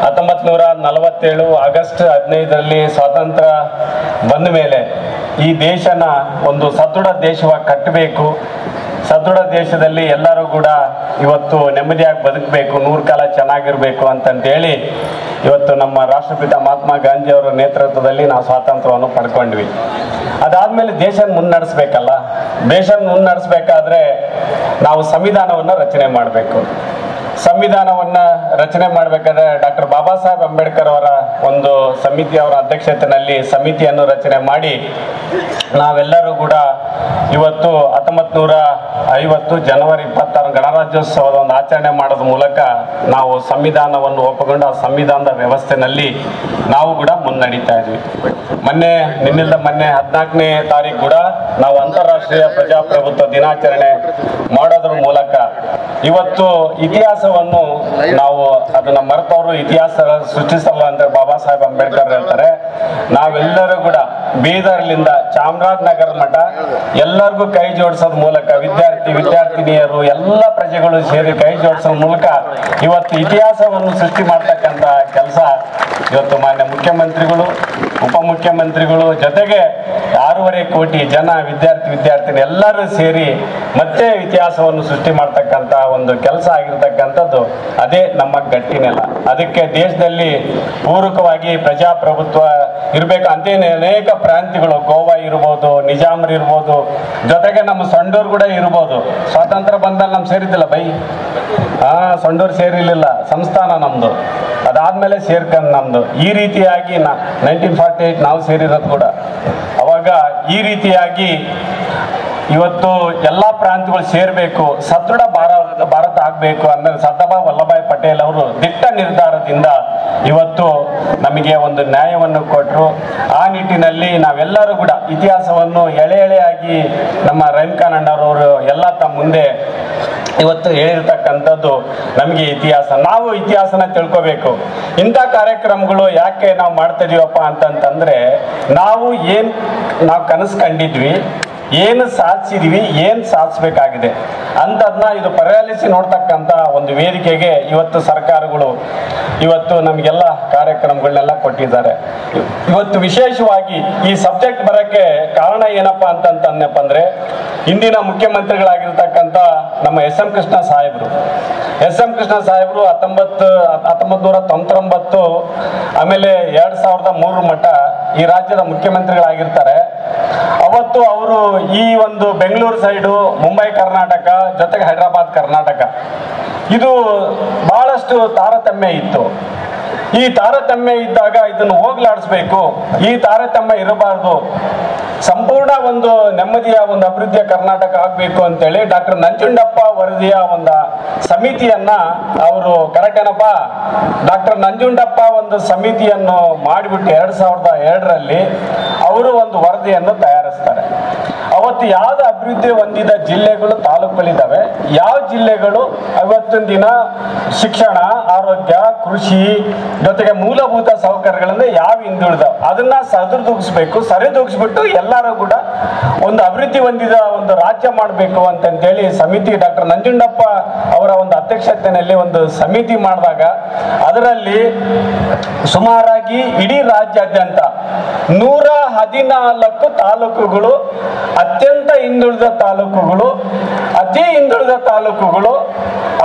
1947 ಆಗಸ್ಟ್ 15ರಲ್ಲಿ ಸ್ವಾತಂತ್ರ್ಯ ಬಂದ ಮೇಲೆ ಈ ದೇಶನ ಒಂದು ಸದೃಢ ದೇಶವಾಗಿ ಕಟ್ಟಬೇಕು. ಸದೃಢ ದೇಶದಲ್ಲಿ ಎಲ್ಲರೂ ಕೂಡ ಇವತ್ತು ನೆಮ್ಮದಿಯಾಗಿ ಬದುಕಬೇಕು, 100 ಕಾಲ ಚೆನ್ನಾಗಿರ್ಬೇಕು ಅಂತಂತೇಳಿ ಇವತ್ತು ನಮ್ಮ ರಾಷ್ಟ್ರಪಿತ ಮಹಾತ್ಮ ಗಾಂಧಿ ಅವರ ನೇತೃತ್ವದಲ್ಲಿ ನಾವು ಸ್ವಾತಂತ್ರ್ಯವನ್ನು ಪಡ್ಕೊಂಡ್ವಿ. ಅದಾದ್ಮೇಲೆ ದೇಶನ ಮುನ್ನಡೆಸ್ಬೇಕಲ್ಲ. ದೇಶನ ಮುನ್ನಡೆಸ್ಬೇಕಾದ್ರೆ ನಾವು ಸಂವಿಧಾನವನ್ನು ರಚನೆ ಮಾಡಬೇಕು. ಸಂವಿಧಾನವನ್ನ ರಚನೆ ಮಾಡಬೇಕಾದ್ರೆ ಡಾಕ್ಟರ್ ಬಾಬಾ ಸಾಹೇಬ್ ಅಂಬೇಡ್ಕರ್ ಅವರ ಒಂದು ಸಮಿತಿ ಅವರ ಅಧ್ಯಕ್ಷತೆಯಲ್ಲಿ ಸಮಿತಿಯನ್ನು ರಚನೆ ಮಾಡಿ ನಾವೆಲ್ಲರೂ ಕೂಡ ಇವತ್ತು 1950 ಜನವರಿ 26 ಗಣರಾಜ್ಯೋತ್ಸವದ ಒಂದು ಆಚರಣೆ ಮಾಡೋದ್ರ ಮೂಲಕ ನಾವು ಸಂವಿಧಾನವನ್ನು ಒಪ್ಪಿಕೊಂಡು ಆ ಸಂವಿಧಾನದ ವ್ಯವಸ್ಥೆನಲ್ಲಿ ನಾವು ಕೂಡ ಮುನ್ನಡೀತಾ ಇದ್ವಿ. ಮೊನ್ನೆ 14ನೇ ತಾರೀಕು ಕೂಡ ನಾವು ಅಂತಾರಾಷ್ಟ್ರೀಯ ಪ್ರಜಾಪ್ರಭುತ್ವ ದಿನಾಚರಣೆ ಮಾಡೋದ್ರ ಮೂಲಕ ಇವತ್ತು ಇತಿಹಾಸವನ್ನು ನಾವು ಅದನ್ನ ಮರೆತವರು ಇತಿಹಾಸ ಸೃಷ್ಟಿಸಲ್ಲ ಅಂತ ಬಾಬಾ ಸಾಹೇಬ್ ಅಂಬೇಡ್ಕರ್ ಹೇಳ್ತಾರೆ. ನಾವೆಲ್ಲರೂ ಕೂಡ ಬೀದರ್ಲಿಂದ ಚಾಮರಾಜನಗರ ಮಠ ಎಲ್ಲರಿಗೂ ಕೈ ಜೋಡಿಸೋದ್ರ ಮೂಲಕ ವಿದ್ಯಾರ್ಥಿನಿಯರು ಎಲ್ಲ ಪ್ರಜೆಗಳು ಸೇರಿ ಕೈ ಜೋಡಿಸೋದ್ರ ಮೂಲಕ ಇವತ್ತು ಇತಿಹಾಸವನ್ನು ಸೃಷ್ಟಿ ಮಾಡ್ತಕ್ಕಂಥ ಕೆಲಸ ಇವತ್ತು ಮಾನ್ಯ ಮುಖ್ಯಮಂತ್ರಿಗಳು, ಉಪಮುಖ್ಯಮಂತ್ರಿಗಳು ಜೊತೆಗೆ 6.5 ಕೋಟಿ ಜನ ವಿದ್ಯಾರ್ಥಿನಿ ಎಲ್ಲರೂ ಸೇರಿ ಮತ್ತೆ ಇತಿಹಾಸವನ್ನು ಸೃಷ್ಟಿ ಮಾಡ್ತಕ್ಕಂಥ ಒಂದು ಕೆಲಸ ಆಗಿರ್ತಕ್ಕಂಥದ್ದು ಅದೇ ನಮ್ಮ ಗಟ್ಟಿನೆಲ್ಲ. ಅದಕ್ಕೆ ದೇಶದಲ್ಲಿ ಪೂರಕವಾಗಿ ಪ್ರಜಾಪ್ರಭುತ್ವ ಇರಬೇಕು ಅಂತೇನೆ ಅನೇಕ ಪ್ರಾಂತ್ಯಗಳು, ಗೋವಾ ಇರ್ಬೋದು, ನಿಜಾಮರು ಇರ್ಬೋದು, ಜೊತೆಗೆ ನಮ್ಮ ಸಂಡೂರು ಕೂಡ ಇರ್ಬೋದು. ಸ್ವಾತಂತ್ರ್ಯ ಬಂದಲ್ಲಿ ನಮ್ ಸೇರಿದ್ದಿಲ್ಲ ಬೈ, ಸಂಡೂರು ಸೇರಿರ್ಲಿಲ್ಲ, ಸಂಸ್ಥಾನ ನಮ್ದು. ಅದಾದ್ಮೇಲೆ ಸೇರ್ಕೊಂಡು ನಮ್ದು ಈ ರೀತಿಯಾಗಿ 1948 ನಾವು ಸೇರಿರೋದು ಕೂಡ. ಅವಾಗ ಈ ರೀತಿಯಾಗಿ ಇವತ್ತು ಎಲ್ಲಾ ಪ್ರಾಂತ್ಯಗಳು ಸೇರ್ಬೇಕು, ಸದೃಢ ಭಾರತ ಆಗ್ಬೇಕು ಅನ್ನೋ ಸರ್ದಾರ್ ವಲ್ಲಭಾಯ್ ಪಟೇಲ್ ಅವರು ದಿಟ್ಟ ನಿರ್ಧಾರದಿಂದ ಇವತ್ತು ನಮಗೆ ಒಂದು ನ್ಯಾಯವನ್ನು ಕೊಟ್ಟರು. ಆ ನಿಟ್ಟಿನಲ್ಲಿ ನಾವೆಲ್ಲರೂ ಕೂಡ ಇತಿಹಾಸವನ್ನು ಎಳೆಯಾಗಿ ನಮ್ಮ ರೈನ್ಕಾನಣ್ಣರವರು ಎಲ್ಲ ತಮ್ಮ ಮುಂದೆ ಇವತ್ತು ಹೇಳಿರ್ತಕ್ಕಂಥದ್ದು ನಮಗೆ ಇತಿಹಾಸ. ನಾವು ಇತಿಹಾಸನ ತಿಳ್ಕೋಬೇಕು. ಇಂಥ ಕಾರ್ಯಕ್ರಮಗಳು ಯಾಕೆ ನಾವು ಮಾಡ್ತಾ ಇದೀವಪ್ಪ ಅಂತಂತಂದ್ರೆ ನಾವು ಕನಸು ಕಂಡಿದ್ವಿ, ಏನು ಸಾಧಿಸಿದ್ವಿ, ಏನು ಸಾಧಿಸಬೇಕಾಗಿದೆ ಅಂತದನ್ನ ಇದು ಪರಿಶೀಲಿಸಿ ನೋಡ್ತಕ್ಕಂಥ ಒಂದು ವೇದಿಕೆಗೆ ಇವತ್ತು ಸರ್ಕಾರಗಳು ಇವತ್ತು ನಮಗೆಲ್ಲ ಕಾರ್ಯಕ್ರಮಗಳನ್ನೆಲ್ಲ ಕೊಟ್ಟಿದ್ದಾರೆ. ಇವತ್ತು ವಿಶೇಷವಾಗಿ ಈ ಸಬ್ಜೆಕ್ಟ್ ಬರೋಕ್ಕೆ ಕಾರಣ ಏನಪ್ಪಾ ಅಂತಂತಂದಪ್ಪ ಅಂದ್ರೆ ಇಂದಿನ ಮುಖ್ಯಮಂತ್ರಿಗಳಾಗಿರ್ತಕ್ಕಂಥ ನಮ್ಮ ಎಸ್.ಎಂ. ಕೃಷ್ಣ ಸಾಹೇಬರು 1999 ಆಮೇಲೆ 2003 ಮಟ್ಟ ಈ ರಾಜ್ಯದ ಮುಖ್ಯಮಂತ್ರಿಗಳಾಗಿರ್ತಾರೆ. ಅವತ್ತು ಅವರು ಈ ಒಂದು ಬೆಂಗಳೂರು ಸೈಡು, ಮುಂಬೈ ಕರ್ನಾಟಕ, ಜೊತೆಗೆ ಹೈದರಾಬಾದ್ ಕರ್ನಾಟಕ, ಇದು ಬಹಳಷ್ಟು ತಾರತಮ್ಯ ಇತ್ತು. ಈ ತಾರತಮ್ಯ ಇದ್ದಾಗ ಇದನ್ನು ಹೋಗ್ಲಾಡಿಸ್ಬೇಕು, ಈ ತಾರತಮ್ಯ ಇರಬಾರ್ದು, ಸಂಪೂರ್ಣ ಒಂದು ನೆಮ್ಮದಿಯ ಒಂದು ಅಭಿವೃದ್ಧಿಯ ಕರ್ನಾಟಕ ಆಗ್ಬೇಕು ಅಂತೇಳಿ ಡಾಕ್ಟರ್ ನಂಜುಂಡಪ್ಪ ವರದಿಯ ಒಂದು ಸಮಿತಿಯನ್ನ ಅವರು, ಕರೆಕ್ಟ್ ಏನಪ್ಪ, ಡಾಕ್ಟರ್ ನಂಜುಂಡಪ್ಪ ಒಂದು ಸಮಿತಿಯನ್ನು ಮಾಡಿಬಿಟ್ಟು 2002ರಲ್ಲಿ ಅವರು ಒಂದು ವರದಿಯನ್ನು ತಯಾರಿಸ್ತಾರೆ. ಅವತ್ತು ಯಾವ್ದು ಅಭಿವೃದ್ಧಿ ಹೊಂದಿದ ಜಿಲ್ಲೆಗಳು, ತಾಲೂಕುಗಳಿದ್ದಾವೆ, ಯಾವ ಜಿಲ್ಲೆಗಳು ಇವತ್ತಿನ ದಿನ ಶಿಕ್ಷಣ, ಆರೋಗ್ಯ, ಕೃಷಿ ಜೊತೆಗೆ ಮೂಲಭೂತ ಸೌಕರ್ಯಗಳಿಂದ ಯಾವ ಹಿಂದುಳಿದಾವೆ ಅದನ್ನ ಸರಿದೂಗಿಸ್ಬಿಟ್ಟು ಎಲ್ಲರೂ ಕೂಡ ಒಂದು ಅಭಿವೃದ್ಧಿ ಹೊಂದಿದ ಒಂದು ರಾಜ್ಯ ಮಾಡಬೇಕು ಅಂತಂತೇಳಿ ಸಮಿತಿ ಡಾಕ್ಟರ್ ನಂಜುಂಡಪ್ಪ ಅವರ ಒಂದು ಅಧ್ಯಕ್ಷತೆಯಲ್ಲಿ ಒಂದು ಸಮಿತಿ ಮಾಡಿದಾಗ ಅದರಲ್ಲಿ ಸುಮಾರಾಗಿ ಇಡೀ ರಾಜ್ಯಾದ್ಯಂತ 114 ತಾಲೂಕುಗಳು, ಅತ್ಯಂತ ಹಿಂದುಳಿದ ತಾಲೂಕುಗಳು, ಅತಿ ಹಿಂದುಳಿದ ತಾಲೂಕುಗಳು,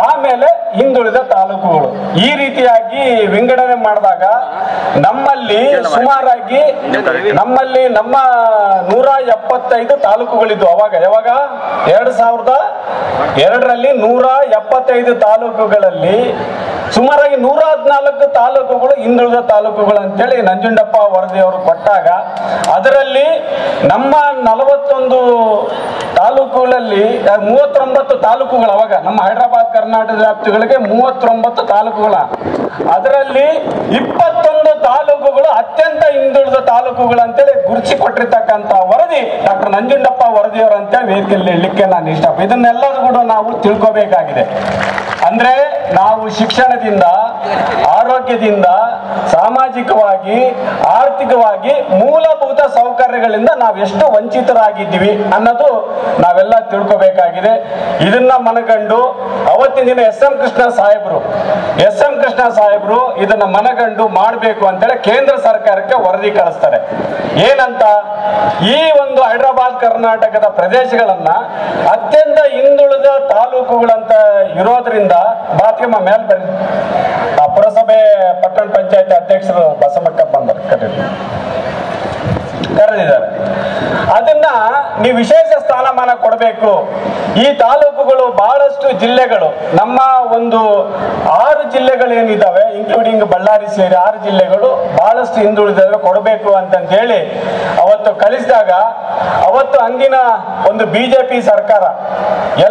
ಆಮೇಲೆ ಹಿಂದುಳಿದ ತಾಲೂಕುಗಳು, ಈ ರೀತಿಯಾಗಿ ವಿಂಗಡಣೆ ಮಾಡಿದಾಗ ನಮ್ಮಲ್ಲಿ ಸುಮಾರಾಗಿ ನಮ್ಮ 175 ತಾಲೂಕುಗಳಿದ್ವು. ಯಾವಾಗ 2002ರಲ್ಲಿ 175 ತಾಲೂಕುಗಳಲ್ಲಿ ಸುಮಾರಾಗಿ 114 ತಾಲೂಕುಗಳು ಹಿಂದುಳಿದ ತಾಲೂಕುಗಳು ಅಂತೇಳಿ ನಂಜುಂಡಪ್ಪ ವರದಿಯವರು ಕೊಟ್ಟಾಗ ಅದರಲ್ಲಿ ನಮ್ಮ 41 ತಾಲೂಕುಗಳಲ್ಲಿ 39 ತಾಲೂಕುಗಳು, ಅವಾಗ ನಮ್ಮ ಹೈದರಾಬಾದ್ ಕರ್ನಾಟಕ ವ್ಯಾಪ್ತಿಗಳಿಗೆ 39 ತಾಲೂಕುಗಳ, ಅದರಲ್ಲಿ 21 ತಾಲೂಕುಗಳು ಅತ್ಯಂತ ಹಿಂದುಳಿದ ತಾಲೂಕುಗಳು ಅಂತೇಳಿ ಗುರುತಿಸಿ ಕೊಟ್ಟಿರ್ತಕ್ಕಂಥ ವರದಿ ಡಾಕ್ಟರ್ ನಂಜುಂಡಪ್ಪ ವರದಿಯವರು ಅಂತ ವೇದಿಕೆಯಲ್ಲಿ ಹೇಳಲಿಕ್ಕೆ ನಾನು ಇಷ್ಟ. ಇದನ್ನೆಲ್ಲರೂ ಕೂಡ ನಾವು ತಿಳ್ಕೋಬೇಕಾಗಿದೆ. ಅಂದ್ರೆ ನಾವು ಶಿಕ್ಷಣದಿಂದ, ಆರೋಗ್ಯದಿಂದ, ಸಾಮಾಜಿಕವಾಗಿ, ಆರ್ಥಿಕವಾಗಿ ಮೂಲಭೂತ ಸೌಕರ್ಯಗಳಿಂದ ನಾವೆಷ್ಟು ವಂಚಿತರಾಗಿದ್ದೀವಿ ಅನ್ನೋದು ನಾವೆಲ್ಲ ತಿಳ್ಕೋಬೇಕಾಗಿದೆ. ಇದನ್ನ ಮನಗಂಡು ಅವತ್ತಿನ ದಿನ ಎಸ್ ಎಂ ಕೃಷ್ಣ ಸಾಹೇಬರು ಇದನ್ನ ಮನಗಂಡು ಮಾಡಬೇಕು ಅಂತೇಳಿ ಕೇಂದ್ರ ಸರ್ಕಾರಕ್ಕೆ ವರದಿ ಕಳಿಸ್ತಾರೆ. ಏನಂತ, ಈ ಒಂದು ಹೈದರಾಬಾದ್ ಕರ್ನಾಟಕದ ಪ್ರದೇಶಗಳನ್ನ ಅತ್ಯಂತ ಹಿಂದುಳಿದ ತಾಲೂಕುಗಳಂತ ಇರೋದ್ರಿಂದ ಬಾತ್ಯಮ್ಮ ಮೇಲ್ ಪುರಸಭೆ ಪಟ್ಟಣ ಪಂಚಾಯತ್ ಅಧ್ಯಕ್ಷರು ಬಸಮಕ್ಕ ಬಂದರು ಕರೆದಿದ್ದಾರೆ. ಅದನ್ನ ನೀವು ವಿಶೇಷ ಸ್ಥಾನಮಾನ ಕೊಡಬೇಕು. ಈ ತಾಲೂಕುಗಳು ಬಹಳಷ್ಟು ಜಿಲ್ಲೆಗಳು, ನಮ್ಮ ಒಂದು 6 ಜಿಲ್ಲೆಗಳು ಏನಿದ್ದಾವೆ ಇನ್ಕ್ಲೂಡಿಂಗ್ ಬಳ್ಳಾರಿ ಸೇರಿ 6 ಜಿಲ್ಲೆಗಳು ಬಹಳಷ್ಟು ಹಿಂದುಳಿದವೆ, ಕೊಡಬೇಕು ಅಂತ ಹೇಳಿ ಅವತ್ತು ಕಳಿಸಿದಾಗ, ಅವತ್ತು ಅಂದಿನ ಒಂದು ಬಿಜೆಪಿ ಸರ್ಕಾರ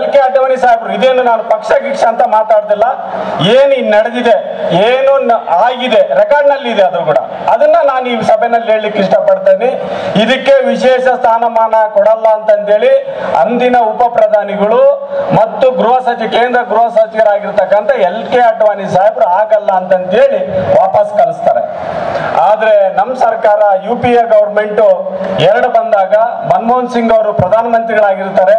LK ಅಡ್ವಾಣಿ ಸಾಹೇಬರು, ಇದೇನು ನಾನು ಪಕ್ಷ ಗಿಕ್ಷ ಅಂತ ಮಾತಾಡ್ತಿಲ್ಲ, ಏನು ನಡೆದಿದೆ, ಏನು ಆಗಿದೆ ರೆಕಾರ್ಡ್ ನಲ್ಲಿ ಇದೆ, ಅದು ಕೂಡ ಅದನ್ನ ನಾನು ಈ ಸಭೆಯಲ್ಲಿ ಹೇಳಲಿಕ್ಕೆ ಇಷ್ಟಪಡ್ತೇನೆ. ಇದಕ್ಕೆ ವಿಶೇಷ ಸ್ಥಾನಮಾನ ಕೊಡಲ್ಲ ಅಂತಂದೇಳಿ ಅಂದಿನ ಉಪ ಪ್ರಧಾನಿಗಳು ಮತ್ತು ಕೇಂದ್ರ ಗೃಹ ಸಚಿವರಾಗಿರ್ತಕ್ಕಂಥ LK ಅಡ್ವಾಣಿ ಸಾಹೇಬರು ಆಗಲ್ಲ ಅಂತಂದೇಳಿ ವಾಪಸ್ ಕಳಿಸ್ತಾರೆ. ಆದ್ರೆ ನಮ್ಮ ಸರ್ಕಾರ UPA ಗವರ್ಮೆಂಟ್ 2 ಬಂದಾಗ ಮನಮೋಹನ್ ಸಿಂಗ್ ಅವರು ಪ್ರಧಾನಮಂತ್ರಿಗಳಾಗಿರ್ತಾರೆ.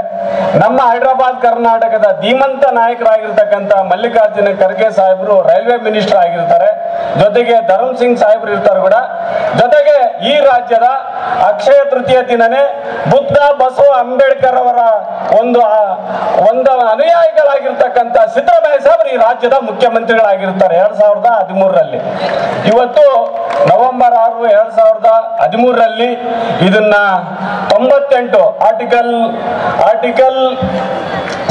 ನಮ್ಮ ಹೈದರಾಬಾದ್ ಕರ್ನಾಟಕದ ಧೀಮಂತ ನಾಯಕರಾಗಿರ್ತಕ್ಕಂಥ ಮಲ್ಲಿಕಾರ್ಜುನ ಖರ್ಗೆ ಸಾಹೇಬರು ರೈಲ್ವೆ ಮಿನಿಸ್ಟರ್ ಆಗಿರ್ತಾರೆ. ಜೊತೆಗೆ ಧರ್ಮ್ ಸಿಂಗ್ ಸಾಹೇಬರು ಇರ್ತಾರೆ ಕೂಡ. ಜೊತೆಗೆ ಈ ರಾಜ್ಯದ ಅಕ್ಷಯ ತೃತೀಯ ದಿನನೇ ಬುದ್ಧ ಬಸವ ಅಂಬೇಡ್ಕರ್ ಅವರ ಒಂದು ಅನುಯಾಯಿಗಳಾಗಿರ್ತಕ್ಕಂಥ ಸಿದ್ದರಾಮಯ್ಯ ಸಾಹೇಬರು ಈ ರಾಜ್ಯದ ಮುಖ್ಯಮಂತ್ರಿಗಳಾಗಿರ್ತಾರೆ 2013ರಲ್ಲಿ. ಇವತ್ತು ನವೆಂಬರ್ 6, 2013ರಲ್ಲಿ ಇದನ್ನ 98 ಆರ್ಟಿಕಲ್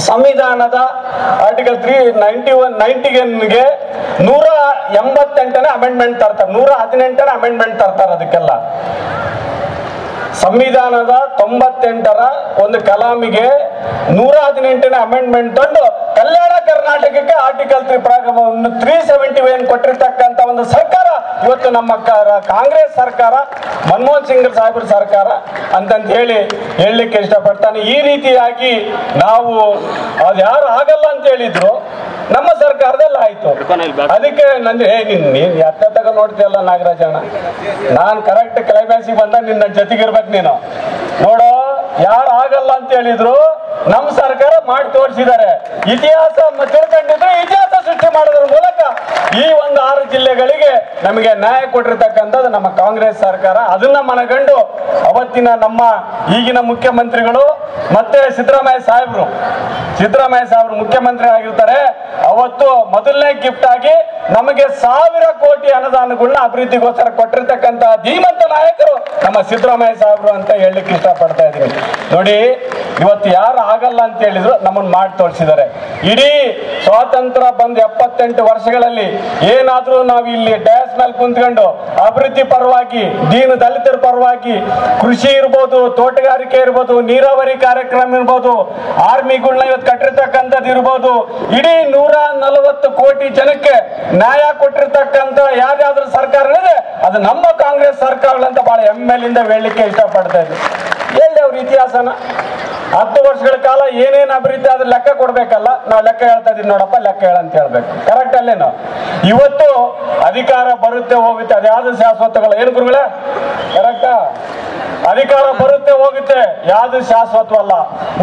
ಸಂವಿಧಾನದ ಆರ್ಟಿಕಲ್ 391ಗೆ 188ನೇ ಅಮೆಂಡ್ಮೆಂಟ್ ತರ್ತಾರೆ, 118ನೇ ಅಮೆಂಡ್ಮೆಂಟ್ ತರ್ತಾರೆ. ಅದಕ್ಕೆಲ್ಲ ಸಂವಿಧಾನದ 98ರ ಒಂದು ಕಲಾಮಿಗೆ 118ನೇ ಅಮೆಂಡ್ಮೆಂಟ್ ತಂದು ಕಲ್ಯಾಣ ಕರ್ನಾಟಕಕ್ಕೆ ಆರ್ಟಿಕಲ್ 371 ಕೊಟ್ಟಿರ್ತಕ್ಕಂಥ ಒಂದು ಸರ್ಕಾರ ಇವತ್ತು ನಮ್ಮ ಕಾಂಗ್ರೆಸ್ ಸರ್ಕಾರ, ಮನಮೋಹನ್ ಸಿಂಗ್ ಸಾಹೇಬ್ರ ಸರ್ಕಾರ ಅಂತಂತ ಹೇಳಲಿಕ್ಕೆ ಇಷ್ಟಪಡ್ತಾನೆ. ಈ ರೀತಿಯಾಗಿ ನಾವು ಅದು ಯಾರು ಆಗಲ್ಲ ಅಂತ ಹೇಳಿದ್ರು, ನಮ್ಮ ಸರ್ಕಾರದಲ್ಲಿ ಆಯ್ತು. ಅದಕ್ಕೆ ನಂದು ನೀನ್ ಎತ್ತ ನೋಡ್ತೀಯಲ್ಲ ನಾಗರಾಜಣ್ಣ, ನಾನು ಕರೆಕ್ಟ್ ಕ್ಲೈಮ್ಯಾಕ್ಸಿಗೆ ಬಂದ ನಿನ್ನ ಜೊತೆಗಿರ್ಬೇಕು ನೀನು. ನೋಡೋ, ಯಾರು ಆಗಲ್ಲ ಅಂತ ಹೇಳಿದ್ರು ನಮ್ಮ ಸರ್ಕಾರ ಮಾಡಿ ತೋರಿಸಿದ್ದಾರೆ. ಇತಿಹಾಸ ತಿಳ್ಕೊಂಡಿದ್ರೆ ಇತಿಹಾಸ ಸೃಷ್ಟಿ ಮಾಡೋದ್ರ ಮೂಲಕ ಈ ಒಂದು 6 ಜಿಲ್ಲೆಗಳಿಗೆ ನಮಗೆ ನ್ಯಾಯ ಕೊಟ್ಟಿರ್ತಕ್ಕಂಥದ್ದು ನಮ್ಮ ಕಾಂಗ್ರೆಸ್ ಸರ್ಕಾರ. ಅದನ್ನ ಮನಗಂಡು ಅವತ್ತಿನ ನಮ್ಮ ಈಗಿನ ಮುಖ್ಯಮಂತ್ರಿಗಳು ಮತ್ತೆ ಸಿದ್ದರಾಮಯ್ಯ ಸಾಹೇಬರು ಮುಖ್ಯಮಂತ್ರಿ ಆಗಿರ್ತಾರೆ. ಅವತ್ತು ಮೊದಲನೇ ಗಿಫ್ಟ್ ಆಗಿ ನಮಗೆ 1000 ಕೋಟಿ ಅನುದಾನಗಳನ್ನ ಅಭಿವೃದ್ಧಿಗೋಸ್ಕರ ಕೊಟ್ಟಿರ್ತಕ್ಕಂಥ ಧೀಮಂತ ನಾಯಕರು ನಮ್ಮ ಸಿದ್ದರಾಮಯ್ಯ ಸಾಹೇಬರು ಅಂತ ಹೇಳಲಿಕ್ಕೆ ಇಷ್ಟಪಡ್ತಾ ಇದ್ದೀನಿ. ನೋಡಿ, ಇವತ್ತು ಯಾರು ಆಗಲ್ಲ ಅಂತ ಹೇಳಿದ್ರು ನಮ್ಮನ್ನು ಮಾಡಿ ತೋರಿಸಿದ್ದಾರೆ. ಇಡೀ ಸ್ವಾತಂತ್ರ್ಯ ಬಂದ 78 ವರ್ಷಗಳಲ್ಲಿ ಏನಾದ್ರೂ ನಾವು ಇಲ್ಲಿ ಡ್ಯಾಸ್ ಮೇಲೆ ಕುಂತ್ಕೊಂಡು ಅಭಿವೃದ್ಧಿ ಪರವಾಗಿ, ದೀನ ದಲಿತರ ಪರವಾಗಿ, ಕೃಷಿ ಇರ್ಬೋದು, ತೋಟಗಾರಿಕೆ ಇರ್ಬೋದು, ನೀರಾವರಿ ಕಾರ್ಯಕ್ರಮ ಇರ್ಬೋದು, ಆರ್ಮಿಗಳನ್ನ ಇವತ್ತು ಕಟ್ಟಿರ್ತಕ್ಕಂಥದ್ದು ಇರ್ಬೋದು, ಇಡೀ 140 ಕೋಟಿ ಜನಕ್ಕೆ ನ್ಯಾಯ ಕೊಟ್ಟಿರ್ತಕ್ಕಂಥ ಯಾರ್ಯಾವ್ದ್ರ ಸರ್ಕಾರಗಳಿದೆ ಅದು ನಮ್ಮ ಕಾಂಗ್ರೆಸ್ ಸರ್ಕಾರಗಳಂತ ಬಹಳ ಹೆಮ್ಮೆಲಿಂದ ಹೇಳಲಿಕ್ಕೆ ಇಷ್ಟಪಡ್ತಾ ಇದ್ವಿ. ಹೇಳಿ ಅವ್ರ ಇತಿಹಾಸನ 10 ವರ್ಷಗಳ ಕಾಲ ಏನೇನು ಅಭಿವೃದ್ಧಿ ಆದ್ರೆ ಲೆಕ್ಕ ಕೊಡ್ಬೇಕಲ್ಲ. ನಾವು ಲೆಕ್ಕ ಹೇಳ್ತಾ ಇದೀವಿ, ನೋಡಪ್ಪ ಲೆಕ್ಕ ಹೇಳಂತ ಹೇಳ್ಬೇಕು. ಕರೆಕ್ಟ್ ಅಲ್ಲೇನು? ಇವತ್ತು ಅಧಿಕಾರ ಬರುತ್ತೆ ಹೋಗುತ್ತೆ, ಅದ್ಯಾವುದು ಶಾಶ್ವತಗಳು ಏನು ಗುರುಗಳೇ? ಕರೆಕ್ಟಾ? ಅಧಿಕಾರ ಬರುತ್ತೆ ಹೋಗುತ್ತೆ, ಯಾವುದು ಶಾಶ್ವತವಲ್ಲ.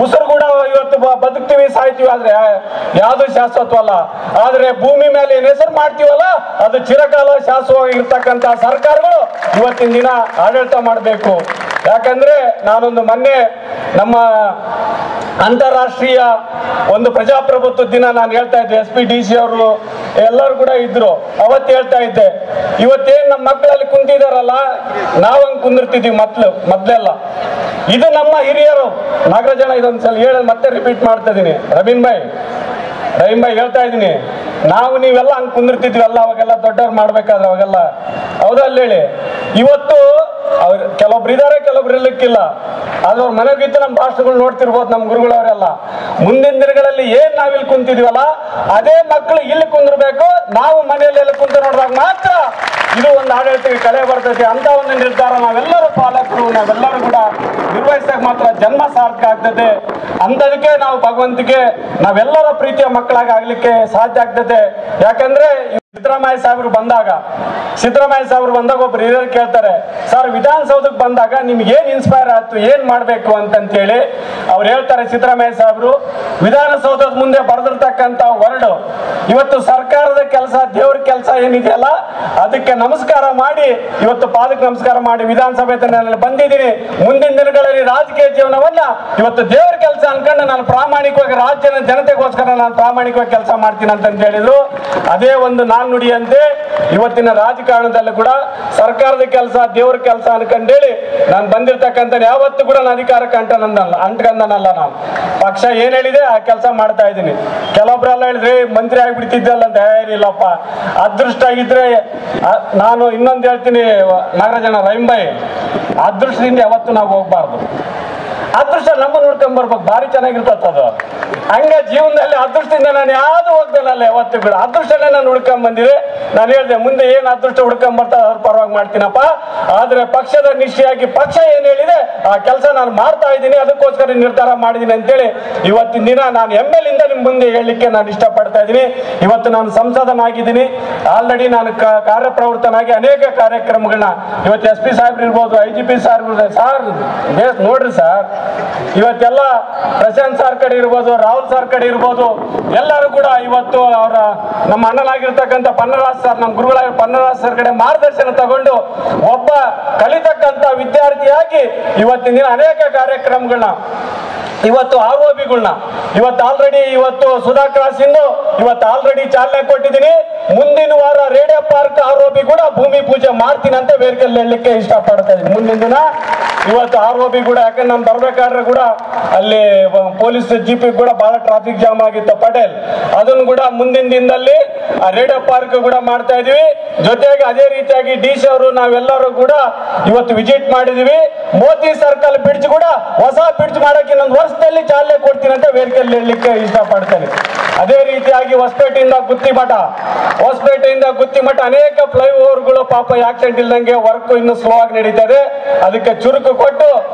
ಉಸಿರು ಕೂಡ ಇವತ್ತು ಬದುಕ್ತೀವಿ ಸಾಯ್ತೀವಿ, ಆದ್ರೆ ಯಾವುದು ಶಾಶ್ವತವಲ್ಲ. ಆದ್ರೆ ಭೂಮಿ ಮೇಲೆ ಏನ್ ಹೆಸರು ಮಾಡ್ತೀವಲ್ಲ ಅದು ಚಿರಕಾಲ ಶಾಶ್ವತವಾಗಿರ್ತಕ್ಕಂಥ ಸರ್ಕಾರಗಳು ಇವತ್ತಿನ ದಿನ ಆಡಳಿತ ಮಾಡಬೇಕು. ಯಾಕಂದ್ರೆ ನಾನೊಂದು ಮೊನ್ನೆ ನಮ್ಮ ಅಂತಾರಾಷ್ಟ್ರೀಯ ಒಂದು ಪ್ರಜಾಪ್ರಭುತ್ವ ದಿನ ನಾನು ಹೇಳ್ತಾ ಇದ್ದೆ, SPDC ಅವರು ಎಲ್ಲರೂ ಕೂಡ ಇದ್ರು. ಅವತ್ತು ಹೇಳ್ತಾ ಇದ್ದೆ, ಇವತ್ತೇನ್ ನಮ್ಮ ಮಕ್ಕಳಲ್ಲಿ ಕುಂತಿದಾರಲ್ಲ, ನಾವಂಗ್ ಕುಂದಿರ್ತಿದ್ವಿ ಮೊದ್ಲೆಲ್ಲ. ಇದು ನಮ್ಮ ಹಿರಿಯರು. ನಾಗರಾಜಣ್ಣ ಇದೊಂದ್ಸಲ ಹೇಳಿ ಮತ್ತೆ ರಿಪೀಟ್ ಮಾಡ್ತಾ ಇದೀನಿ. ರವೀನ್ ಭಾಯ್ ಹೇಳ್ತಾ ಇದ್ದೀನಿ, ನಾವು ನೀವೆಲ್ಲ ಹಂಗ್ ಕುಂದಿರ್ತಿದ್ವಲ್ಲ ಅವಾಗೆಲ್ಲ ದೊಡ್ಡವ್ರು ಮಾಡ್ಬೇಕಾದ್ರೆ ಅವಾಗೆಲ್ಲ. ಹೌದಲ್ಲ ಹೇಳಿ? ಇವತ್ತು ಅವ್ರು ಕೆಲವೊಬ್ರು ಇದಾರೆ, ಕೆಲವೊಬ್ರು ಇರ್ಲಿಕ್ಕಿಲ್ಲ. ಆದ್ರೆ ಅವ್ರ ಮನೆಗಿದ್ದು ನಮ್ಮ ಭಾಷೆಗಳು ನೋಡ್ತಿರ್ಬೋದು ನಮ್ಮ ಗುರುಗಳವರೆಲ್ಲ. ಮುಂದಿನ ದಿನಗಳಲ್ಲಿ ಏನ್ ನಾವಿಲ್ಲಿ ಕುಂತಿದೀವಲ್ಲ ಅದೇ ಮಕ್ಕಳು ಇಲ್ಲಿ ಕುಂದಿರ್ಬೇಕು. ನಾವು ಮನೆಯಲ್ಲಿ ಎಲ್ಲ ಕುಂತು ನೋಡಿದಾಗ ಮಾತ್ರ ಇದು ಒಂದು ಆಡಳಿತಕ್ಕೆ ಕಳೆ ಬರ್ತೈತಿ. ಅಂತ ಒಂದು ನಿರ್ಧಾರ ನಾವೆಲ್ಲರೂ ಪಾಲಕರು ನಾವೆಲ್ಲರೂ ಕೂಡ ನಿರ್ವಹಿಸಿದಾಗ ಮಾತ್ರ ಜನ್ಮ ಸಾರ್ಥಕ ಆಗ್ತದೆ. ಅಂತದಕ್ಕೆ ನಾವು ಭಗವಂತಿಗೆ ನಾವೆಲ್ಲರ ಪ್ರೀತಿಯ ಮಕ್ಕಳಾಗಿ ಆಗ್ಲಿಕ್ಕೆ ಸಾಧ್ಯ ಆಗ್ತದೆ. ಯಾಕಂದ್ರೆ ಸಿದ್ದರಾಮಯ್ಯ ಸಾಹೇಬರು ಬಂದಾಗ ಒಬ್ರು ಹಿರಿಯರು ಕೇಳ್ತಾರೆ, ಸರ್ ವಿಧಾನಸೌಧಕ್ಕೆ ಬಂದಾಗ ನಿಮ್ಗೆ ಏನ್ ಇನ್ಸ್ಪೈರ್ ಆಯ್ತು, ಏನ್ ಮಾಡ್ಬೇಕು ಅಂತಂತೇಳಿ ಅವ್ರು ಹೇಳ್ತಾರೆ, ಸಿದ್ದರಾಮಯ್ಯ ಸಾಹೇಬರು ವಿಧಾನಸೌಧದ ಮುಂದೆ ಬರೆದಿರ್ತಕ್ಕಂಥ ವರ್ಡ್ ಇವತ್ತು ಸರ್ಕಾರದ ಕೆಲಸ, ದೇವ್ರ ಕೆಲಸ ಏನಿದೆಯಲ್ಲ ಅದಕ್ಕೆ ನಮಸ್ಕಾರ ಮಾಡಿ, ಇವತ್ತು ಪಾದಕ್ಕೆ ನಮಸ್ಕಾರ ಮಾಡಿ ವಿಧಾನಸಭೆ ಬಂದಿದ್ದೀನಿ. ಮುಂದಿನ ದಿನಗಳಲ್ಲಿ ರಾಜಕೀಯ ಜೀವನವನ್ನ ಇವತ್ತು ದೇವ್ರ ಕೆಲಸ ಅನ್ಕೊಂಡು ನಾನು ಪ್ರಾಮಾಣಿಕವಾಗಿ ರಾಜ್ಯದ ಜನತೆಗೋಸ್ಕರ ನಾನು ಪ್ರಾಮಾಣಿಕವಾಗಿ ಕೆಲಸ ಮಾಡ್ತೀನಿ ಅಂತ ಹೇಳಿದ್ರು. ಅದೇ ಒಂದು ನಾಣ್ಣುಡಿಯಂತೆ ಇವತ್ತಿನ ರಾಜಕಾರಣದಲ್ಲಿ ಕೂಡ ಸರ್ಕಾರದ ಕೆಲಸ, ದೇವ್ರ ಕೆಲಸ ಅನ್ಕೊಂಡೇಳಿ ನಾನು ಬಂದಿರ್ತಕ್ಕಂಥ ಯಾವತ್ತೂ ಕೂಡ ನಾನು ಅಧಿಕಾರಕ್ಕೆ ಅಂಟ್ಕೊಂಡನಲ್ಲ. ನಾನು ಪಕ್ಷ ಏನ್ ಹೇಳಿದೆ ಆ ಕೆಲಸ ಮಾಡ್ತಾ ಇದ್ದೀನಿ. ಕೆಲವೊಬ್ರೆಲ್ಲ ಹೇಳಿದ್ರೆ ಮಂತ್ರಿ ಆಗಿಬಿಡ್ತಿದ್ದಲ್ಲ ಅಂತ. ಏನಿಲ್ಲಪ್ಪ, ಅದೃಷ್ಟ ಆಗಿದ್ರೆ ನಾನು ಇನ್ನೊಂದು ಹೇಳ್ತೀನಿ ನಾಗರಾಜನ ರೈಂಬಾಯಿ, ಅದೃಷ್ಟದಿಂದ ಯಾವತ್ತು ನಾವು ಹೋಗ್ಬಾರ್ದು. ಅದೃಷ್ಟ ನಮ್ಮ ನೋಡ್ಕೊಂಡ್ ಬರ್ಬೇಕು, ಭಾರಿ ಚೆನ್ನಾಗಿರ್ತದ ಅದು. ಹಂಗೆ ಜೀವನದಲ್ಲಿ ಅದೃಷ್ಟದಿಂದ ನಾನು ಯಾವ್ದು ಹೋಗ್ದೇನಲ್ಲ ಯಾವತ್ತು ಕೂಡ ಅದೃಷ್ಟನೇ ನಾನು ಹುಡ್ಕೊಂಡ್ ಬಂದಿದೆ. ನಾನು ಹೇಳಿದೆ ಮುಂದೆ ಏನ್ ಅದೃಷ್ಟ ಹುಡ್ಕೊಂಡ್ ಬರ್ತಾ ಅದ್ರ ಪರವಾಗಿ ಮಾಡ್ತೀನಪ್ಪ, ಆದ್ರೆ ಪಕ್ಷದ ನಿಷ್ಠೆಯಾಗಿ ಪಕ್ಷ ಏನ್ ಹೇಳಿದೆ ಆ ಕೆಲಸ ನಾನು ಮಾಡ್ತಾ ಇದ್ದೀನಿ, ಅದಕ್ಕೋಸ್ಕರ ನಿರ್ಧಾರ ಮಾಡಿದ್ದೀನಿ ಅಂತೇಳಿ ಇವತ್ತಿನ ದಿನ ನಾನು ML ಇಂದ ನಿಮ್ ಮುಂದೆ ಹೇಳಲಿಕ್ಕೆ ನಾನು ಇಷ್ಟಪಡ್ತಾ ಇದ್ದೀನಿ. ಇವತ್ತು ನಾನು ಸಂಸದನಾಗಿದ್ದೀನಿ, ಆಲ್ರೆಡಿ ನಾನು ಕಾರ್ಯಪ್ರವೃತ್ತನಾಗಿ ಅನೇಕ ಕಾರ್ಯಕ್ರಮಗಳನ್ನ ಇವತ್ತು SP ಸಾಹೇಬ್ರು ಇರ್ಬೋದು, IGP ಸಾಹೇಬ್ರು ಸಾರ್ ನೋಡ್ರಿ ಸರ್, ಇವತ್ತೆಲ್ಲ ಪ್ರಶಾಂತ್ ಸರ್ ಕಡೆ ಇರ್ಬೋದು, ರಾಹುಲ್ ಸರ್ ಕಡೆ ಇರ್ಬೋದು, ಎಲ್ಲರೂ ಕೂಡ ಇವತ್ತು ಅವರ ನಮ್ಮ ಅಣ್ಣನಾಗಿರ್ತಕ್ಕಂಥ ಪನ್ನರಾಜ್ ಸರ್, ನಮ್ಮ ಗುರುಗಳಾಗಿ ಪನ್ನರಾಜ್ ಸರ್ ಕಡೆ ಮಾರ್ಗದರ್ಶನ ತಗೊಂಡು ಒಬ್ಬ ಕಲಿತಕ್ಕಂಥ ವಿದ್ಯಾರ್ಥಿಯಾಗಿ ಇವತ್ತಿನ ದಿನ ಅನೇಕ ಕಾರ್ಯಕ್ರಮಗಳನ್ನ ಇವತ್ತು ROBಗಳನ್ನ ಇವತ್ತು ಆಲ್ರೆಡಿ ಇವತ್ತು ಸುಧಾ ಕ್ರಾಸ್ ಇಂದು ಇವತ್ತು ಆಲ್ರೆಡಿ ಚಾಲನೆ ಕೊಟ್ಟಿದ್ದೀನಿ. ಮುಂದಿನ ವಾರ ರೇಡಿಯೋ ಪಾರ್ಕ್ ROB ಕೂಡ ಭೂಮಿ ಪೂಜೆ ಮಾಡ್ತೀನಿ ಅಂತ ವೇದಿಕೆಯಲ್ಲಿ ಹೇಳಲಿಕ್ಕೆ ಇಷ್ಟಪಡ್ತಾ ಇದ್ದೀನಿ. ಮುಂದಿನ ದಿನ ಇವತ್ತು ROB ಕೂಡ, ಯಾಕಂದ್ರೆ ನಾನು ಬರ್ಬೇಕಾದ್ರೆ ಕೂಡ ಅಲ್ಲಿ ಪೊಲೀಸ್ GP ಕೂಡ ಬಹಳ ಟ್ರಾಫಿಕ್ ಜಾಮ್ ಆಗಿತ್ತು ಪಟೇಲ್, ಅದನ್ನು ಕೂಡ ಮುಂದಿನ ದಿನದಲ್ಲಿ ಆ ರೇಡಿಯೋ ಪಾರ್ಕ್ ಕೂಡ ಮಾಡ್ತಾ ಇದೀವಿ. ಜೊತೆಗೆ ಅದೇ ರೀತಿಯಾಗಿ DC ಅವರು ನಾವೆಲ್ಲರೂ ಕೂಡ ಇವತ್ತು ವಿಸಿಟ್ ಮಾಡಿದೀವಿ. ಮೋತಿ ಸರ್ಕಲ್ ಬ್ರಿಡ್ಜ್ ಕೂಡ ಹೊಸ ಬ್ರಿಡ್ಜ್ ಮಾಡಕ್ಕೆ ಇನ್ನೊಂದು ವರ್ಷದಲ್ಲಿ ಚಾಲನೆ ಕೊಡ್ತೀನಿ ಅಂತ ವೇದಿಕೆಯಲ್ಲಿ ಹೇಳಲಿಕ್ಕೆ ಇಷ್ಟಪಡ್ತೇನೆ. ಅದೇ ರೀತಿಯಾಗಿ ಹೊಸಪೇಟೆಯಿಂದ ಗುತ್ತಿಮಠ ಅನೇಕ ಫ್ಲೈಓವರ್ಗಳು ಪಾಪ ಆಕ್ಸಿಡೆಂಟ್ ಇಲ್ದಂಗೆ ವರ್ಕ್ ಇನ್ನು ಸ್ಲೋ ಆಗಿ ನಡೀತದೆ. ಅದಕ್ಕೆ ಚುರುಕು ಕೊಟ್ಟು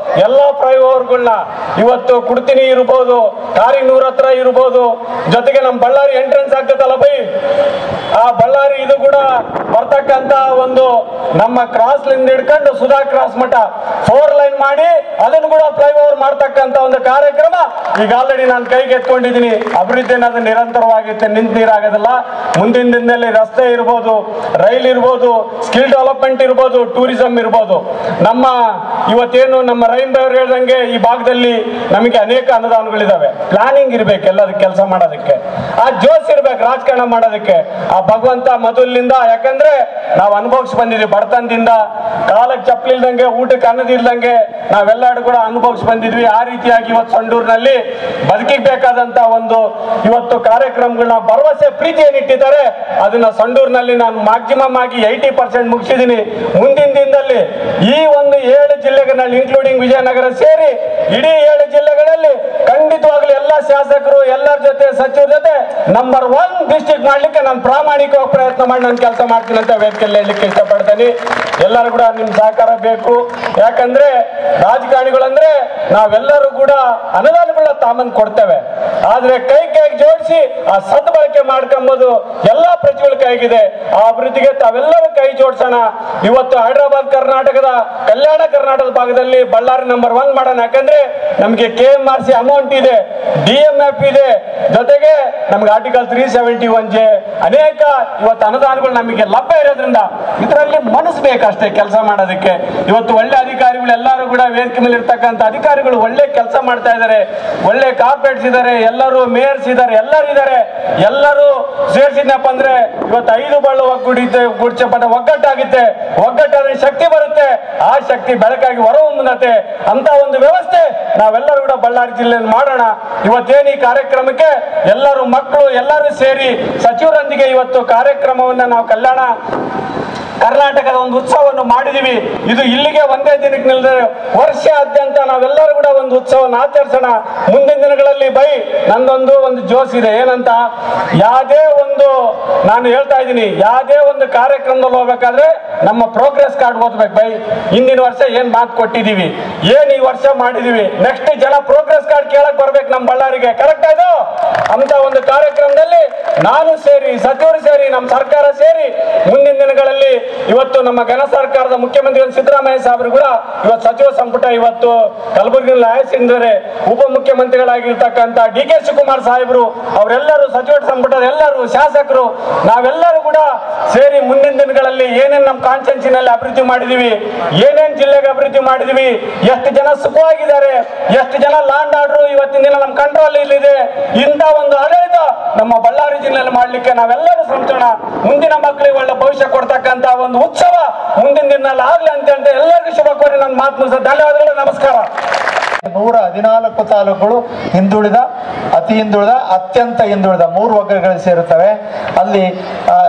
ಎಲ್ಲಾ ಫ್ಲೈಓವರ್ಗಳನ್ನ ಇವತ್ತು ಕುಡ್ತಿನಿ ಇರ್ಬೋದು, ಕಾರಿನೂರ್ ಹತ್ರ ಇರ್ಬೋದು, ಜೊತೆಗೆ ನಮ್ಮ ಬಳ್ಳಾರಿ ಎಂಟ್ರೆನ್ಸ್ ಆಗ್ತದಲ್ಲ ಬೈ, ಆ ಬಳ್ಳಾರಿ ಇದು ಕೂಡ ಬರ್ತಕ್ಕಂತ ಒಂದು ನಮ್ಮ ಕ್ರಾಸ್ ಲಿಂದ ಹಿಡ್ಕೊಂಡು ಸುಧಾ ಕ್ರಾಸ್ ಮಠ 4 ಲೈನ್ ಮಾಡಿ ಅದನ್ನು ಕೂಡ ಫ್ಲೈಓವರ್ ಮಾಡ್ತಕ್ಕಂತ ಒಂದು ಕಾರ್ಯಕ್ರಮ ಈಗ ಆಲ್ರೆಡಿ ನಾನು ಕೈಗೆ ಎತ್ಕೊಂಡಿದ್ದೀನಿ. ಅಭಿವೃದ್ಧಿ ಅನ್ನೋದು ನಿರಂತರವಾಗಿರುತ್ತೆ, ನಿಂತು ನೀರಾಗೋದಿಲ್ಲ. ಮುಂದಿನ ದಿನದಲ್ಲಿ ರಸ್ತೆ ಇರ್ಬೋದು, ರೈಲ್ ಇರ್ಬೋದು, ಸ್ಕಿಲ್ ಡೆವಲಪ್ಮೆಂಟ್ ಇರ್ಬೋದು, ಟೂರಿಸಂ ಇರ್ಬೋದು. ನಮ್ಮ ಇವತ್ತೇನು ನಮ್ಮ ರೈನ್ ಅವರು ಹೇಳ್ದಂಗೆ ಈ ಭಾಗದಲ್ಲಿ ನಮಗೆ ಅನೇಕ ಅನುದಾನಗಳಿದಾವೆ. ಪ್ಲಾನಿಂಗ್ ಇರ್ಬೇಕು ಎಲ್ಲದಕ್ಕೆ ಕೆಲಸ ಮಾಡೋದಕ್ಕೆ, ಆ ಜೋಶ್ ಇರ್ಬೇಕು ರಾಜಕಾರಣ ಮಾಡೋದಕ್ಕೆ. ಆ ಭಗವಂತ ಮೊದಲಿನಿಂದ, ಯಾಕಂದ್ರೆ ನಾವು ಅನುಭವಿಸಿ ಬಂದಿದ್ವಿ ಬಡತನದಿಂದ, ಕಾಲಕ್ಕೆ ಚಪ್ಪಲಿ ಇಲ್ದಂಗೆ, ಊಟಕ್ಕೆ ಅನ್ನದಿಲ್ದಂಗೆ ನಾವೆಲ್ಲರೂ ಕೂಡ ಅನುಭವಿಸಿ ಬಂದಿದ್ವಿ. ಆ ರೀತಿಯಾಗಿ ಇವತ್ತು ಸಂಡೂರಿನಲ್ಲಿ ಬದುಕಿಬೇಕಾದಂತ ಒಂದು ಇವತ್ತು ಕಾರ್ಯಕ್ರಮಗಳನ್ನ ಭರವಸೆ ಪ್ರೀತಿ ಏನಿಟ್ಟಿದ್ದಾರೆ ಅದನ್ನ ಸಂಡೂರಿನಲ್ಲಿ ನಾನು ಮ್ಯಾಕ್ಸಿಮಮ್ ಆಗಿ 80% ಮುಗಿಸಿದ್ದೀನಿ. ಮುಂದಿನ ದಿನದಲ್ಲಿ ಈ ಒಂದು 7 ಜಿಲ್ಲೆಗಳಲ್ಲಿ ಇನ್ಕ್ಲೂಡಿಂಗ್ ವಿಜಯನಗರ ಸೇರಿ ಇಡೀ 7 ಜಿಲ್ಲೆಗಳಲ್ಲಿ ಖಂಡಿತವಾಗ್ಲೂ ಎಲ್ಲ ಶಾಸಕರು ಎಲ್ಲರ ಜೊತೆ ಸಚಿವರ ಜೊತೆ ನಂಬರ್ 1 ಡಿಸ್ಟ್ರಿಕ್ಟ್ ಮಾಡ್ಲಿಕ್ಕೆ ನಾನು ಪ್ರಾಮಾಣಿಕವಾಗಿ ಪ್ರಯತ್ನ ಮಾಡಿ ನಾನು ಕೆಲಸ ಮಾಡ್ತೀನಿ ಅಂತ ವೇದಿಕೆಯಲ್ಲಿ ಹೇಳಲಿಕ್ಕೆ ಇಷ್ಟಪಡ್ತೀನಿ. ಎಲ್ಲರೂ ಕೂಡ ನಿಮ್ ಸಹಕಾರ ಬೇಕು. ಯಾಕಂದ್ರೆ ರಾಜಕಾರಣಿಗಳಂದ್ರೆ ನಾವೆಲ್ಲರೂ ಕೂಡ ಅನುದಾನಗಳನ್ನ ತಾಮಂದು ಕೊಡ್ತೇವೆ, ಆದ್ರೆ ಕೈ ಜೋಡಿಸಿ ಆ ಸದ್ಬಳಕೆ ಮಾಡ್ಕೊಂಬೋದು ಎಲ್ಲಾ ಪ್ರಜೆಗಳ ಕೈಗಿದೆ. ಆ ಅಭಿವೃದ್ಧಿಗೆ ತಾವೆಲ್ಲರೂ ಕೈ ಜೋಡಿಸೋಣ. ಇವತ್ತು ಹೈದರಾಬಾದ್ ಕರ್ನಾಟಕದ ಕಲ್ಯಾಣ ಕರ್ನಾಟಕದ ಭಾಗದಲ್ಲಿ ಬಳ್ಳಾರಿ ನಂಬರ್ 1 ಮಾಡೋಣ. ಯಾಕಂದ್ರೆ ನಮ್ಗೆ KMRC ಅಮೌಂಟ್ ಇದೆ, DMF ಇದೆ, ಜೊತೆಗೆ ನಮ್ಗೆ ಆರ್ಟಿಕಲ್ 371J ಅನೇಕ ಇವತ್ತು ಅನುದಾನಗಳು ನಮಗೆ ಲಭ್ಯ ಇರೋದ್ರಿಂದ ಇದರಲ್ಲಿ ಮನಸ್ಸು ಬೇಕಷ್ಟೇ ಕೆಲಸ ಮಾಡೋದಕ್ಕೆ. ಇವತ್ತು ಒಳ್ಳೆ ಅಧಿಕಾರಿಗಳು ಎಲ್ಲರೂ ಕೂಡ ವೇದಿಕೆ ಮೇಲೆ ಇರ್ತಕ್ಕಂಥ ಅಧಿಕಾರಿಗಳು ಒಳ್ಳೆ ಕೆಲಸ ಮಾಡ್ತಾ ಇದ್ದಾರೆ, ಒಳ್ಳೆ ಕಾರ್ಪೊರೇಟ್ಸ್ ಇದ್ದಾರೆ, ಎಲ್ಲರೂ ಮೇಯರ್ಸ್ ಇದ್ದಾರೆ, ಎಲ್ಲರೂ ಇದ್ದಾರೆ. ಎಲ್ಲರೂ ಸೇರಿಸಿದ್ನಪ್ಪ ಅಂದ್ರೆ ಇವತ್ತು 5 ಬಳ್ಳು ಗುಡ್ಚಪಟ್ಟ ಒಗ್ಗಟ್ಟಾಗುತ್ತೆ. ಒಗ್ಗಟ್ಟಾದ್ರೆ ಶಕ್ತಿ ಬರುತ್ತೆ, ಆ ಶಕ್ತಿ ಬೆಳಕಾಗಿ ಹೊರಹೊಮ್ಮುತ್ತೆ. ಅಂತ ಒಂದು ವ್ಯವಸ್ಥೆ ನಾವೆಲ್ಲರೂ ಕೂಡ ಬಳ್ಳಾರಿ ಜಿಲ್ಲೆಯಲ್ಲಿ ಮಾಡೋಣ. ಇವತ್ತೇನು ಈ ಕಾರ್ಯಕ್ರಮಕ್ಕೆ ಎಲ್ಲರೂ ಮಕ್ಕಳು ಎಲ್ಲರೂ ಸೇರಿ ಸಚಿವರೊಂದಿಗೆ ಇವತ್ತು ಕಾರ್ಯಕ್ರಮವನ್ನ ನಾವು ಕರ್ನಾಟಕದ ಒಂದು ಉತ್ಸವವನ್ನು ಮಾಡಿದೀವಿ. ಇದು ಇಲ್ಲಿಗೆ ಒಂದೇ ದಿನಕ್ಕೆ ನಿಲ್ಲದೆ ವರ್ಷಾದ್ಯಂತ ನಾವೆಲ್ಲರೂ ಕೂಡ ಒಂದು ಉತ್ಸವವನ್ನು ಆಚರಿಸೋಣ. ಮುಂದಿನ ದಿನಗಳಲ್ಲಿ ನಂದೊಂದು ಜೋಶ್ ಇದೆ. ಏನಂತ, ಯಾವುದೇ ಒಂದು ನಾನು ಹೇಳ್ತಾ ಇದ್ದೀನಿ, ಯಾವುದೇ ಒಂದು ಕಾರ್ಯಕ್ರಮದಲ್ಲಿ ಹೋಗ್ಬೇಕಾದ್ರೆ ನಮ್ಮ ಪ್ರೋಗ್ರೆಸ್ ಕಾರ್ಡ್ ಓದ್ಬೇಕು ಹಿಂದಿನ ವರ್ಷ ಏನ್ ಮಾತು ಕೊಟ್ಟಿದೀವಿ, ಏನ್ ಈ ವರ್ಷ ಮಾಡಿದೀವಿ, ನೆಕ್ಸ್ಟ್ ಜನ ಪ್ರೋಗ್ರೆಸ್ ಕಾರ್ಡ್ ಕೇಳಕ್ ಬರ್ಬೇಕು ನಮ್ಮ ಬಳ್ಳಾರಿಗೆ. ಕರೆಕ್ಟ್ ಆಯ್ತು? ಅಂತ ಒಂದು ಕಾರ್ಯಕ್ರಮದಲ್ಲಿ ನಾನು ಸೇರಿ, ಸಚಿವರು ಸೇರಿ, ನಮ್ಮ ಸರ್ಕಾರ ಸೇರಿ ಮುಂದಿನ ದಿನಗಳಲ್ಲಿ ಇವತ್ತು ನಮ್ಮ ಘನ ಸರ್ಕಾರದ ಮುಖ್ಯಮಂತ್ರಿಗಳು ಸಿದ್ದರಾಮಯ್ಯ ಸಾಹೇಬರು ಕೂಡ ಇವತ್ತು ಸಚಿವ ಸಂಪುಟ ಇವತ್ತು ಕಲಬುರಗಿಯಲ್ಲಿ ಆಯ್ಸಿದ್ದಾರೆ. ಉಪಮುಖ್ಯಮಂತ್ರಿಗಳಾಗಿರ್ತಕ್ಕಂಥ ಡಿ ಕೆ ಶಿವಕುಮಾರ್ ಸಾಹೇಬರು, ಅವರೆಲ್ಲರೂ ಸಚಿವ ಸಂಪುಟದ ಎಲ್ಲರೂ ಶಾಸಕರು, ನಾವೆಲ್ಲರೂ ಕೂಡ ಸೇರಿ ಮುಂದಿನ ದಿನಗಳಲ್ಲಿ ಏನೇನು ನಮ್ಮ ಕಾನ್ಸ್ಟಿಟ್ಯೂನ್ಸಿನಲ್ಲಿ ಅಭಿವೃದ್ಧಿ ಮಾಡಿದೀವಿ, ಏನೇನ್ ಜಿಲ್ಲೆಗೆ ಅಭಿವೃದ್ಧಿ ಮಾಡಿದೀವಿ, ಎಷ್ಟು ಜನ ಸುಖವಾಗಿದ್ದಾರೆ, ಎಷ್ಟು ಜನ ಲ್ಯಾಂಡ್ ಆರ್ಡರ್ ಇವತ್ತಿನ ದಿನ ನಮ್ಮ ಕಂಟ್ರೋಲ್ ಇಲ್ಲಿದೆ, ಇಂಥ ಒಂದು ಆಡಳಿತ ನಮ್ಮ ಬಳ್ಳಾರಿ ಜಿಲ್ಲೆಯಲ್ಲಿ ಮಾಡ್ಲಿಕ್ಕೆ ನಾವೆಲ್ಲರೂ ಶ್ರಮಿಸೋಣ. ಮುಂದಿನ ಮಕ್ಕಳಿಗೆ ಒಳ್ಳೆ ಭವಿಷ್ಯ ಕೊಡ್ತಕ್ಕಂತ ಒಂದು ಉತ್ಸವ ಮುಂದಿನ ದಿನದಲ್ಲಿ ಆಗ್ಲಿ ಅಂತ ಎಲ್ಲರಿಗೂ ಶುಭ ಕೋರಿ ನನ್ನ ಮಾತು ಮುಗಿಸ. ಧನ್ಯವಾದಗಳು, ನಮಸ್ಕಾರ. 114 ತಾಲೂಕುಗಳು ಹಿಂದುಳಿದ, ಅತಿ ಹಿಂದುಳಿದ, ಅತ್ಯಂತ ಹಿಂದುಳಿದ 3 ವರ್ಗಗಳು ಸೇರುತ್ತವೆ. ಅಲ್ಲಿ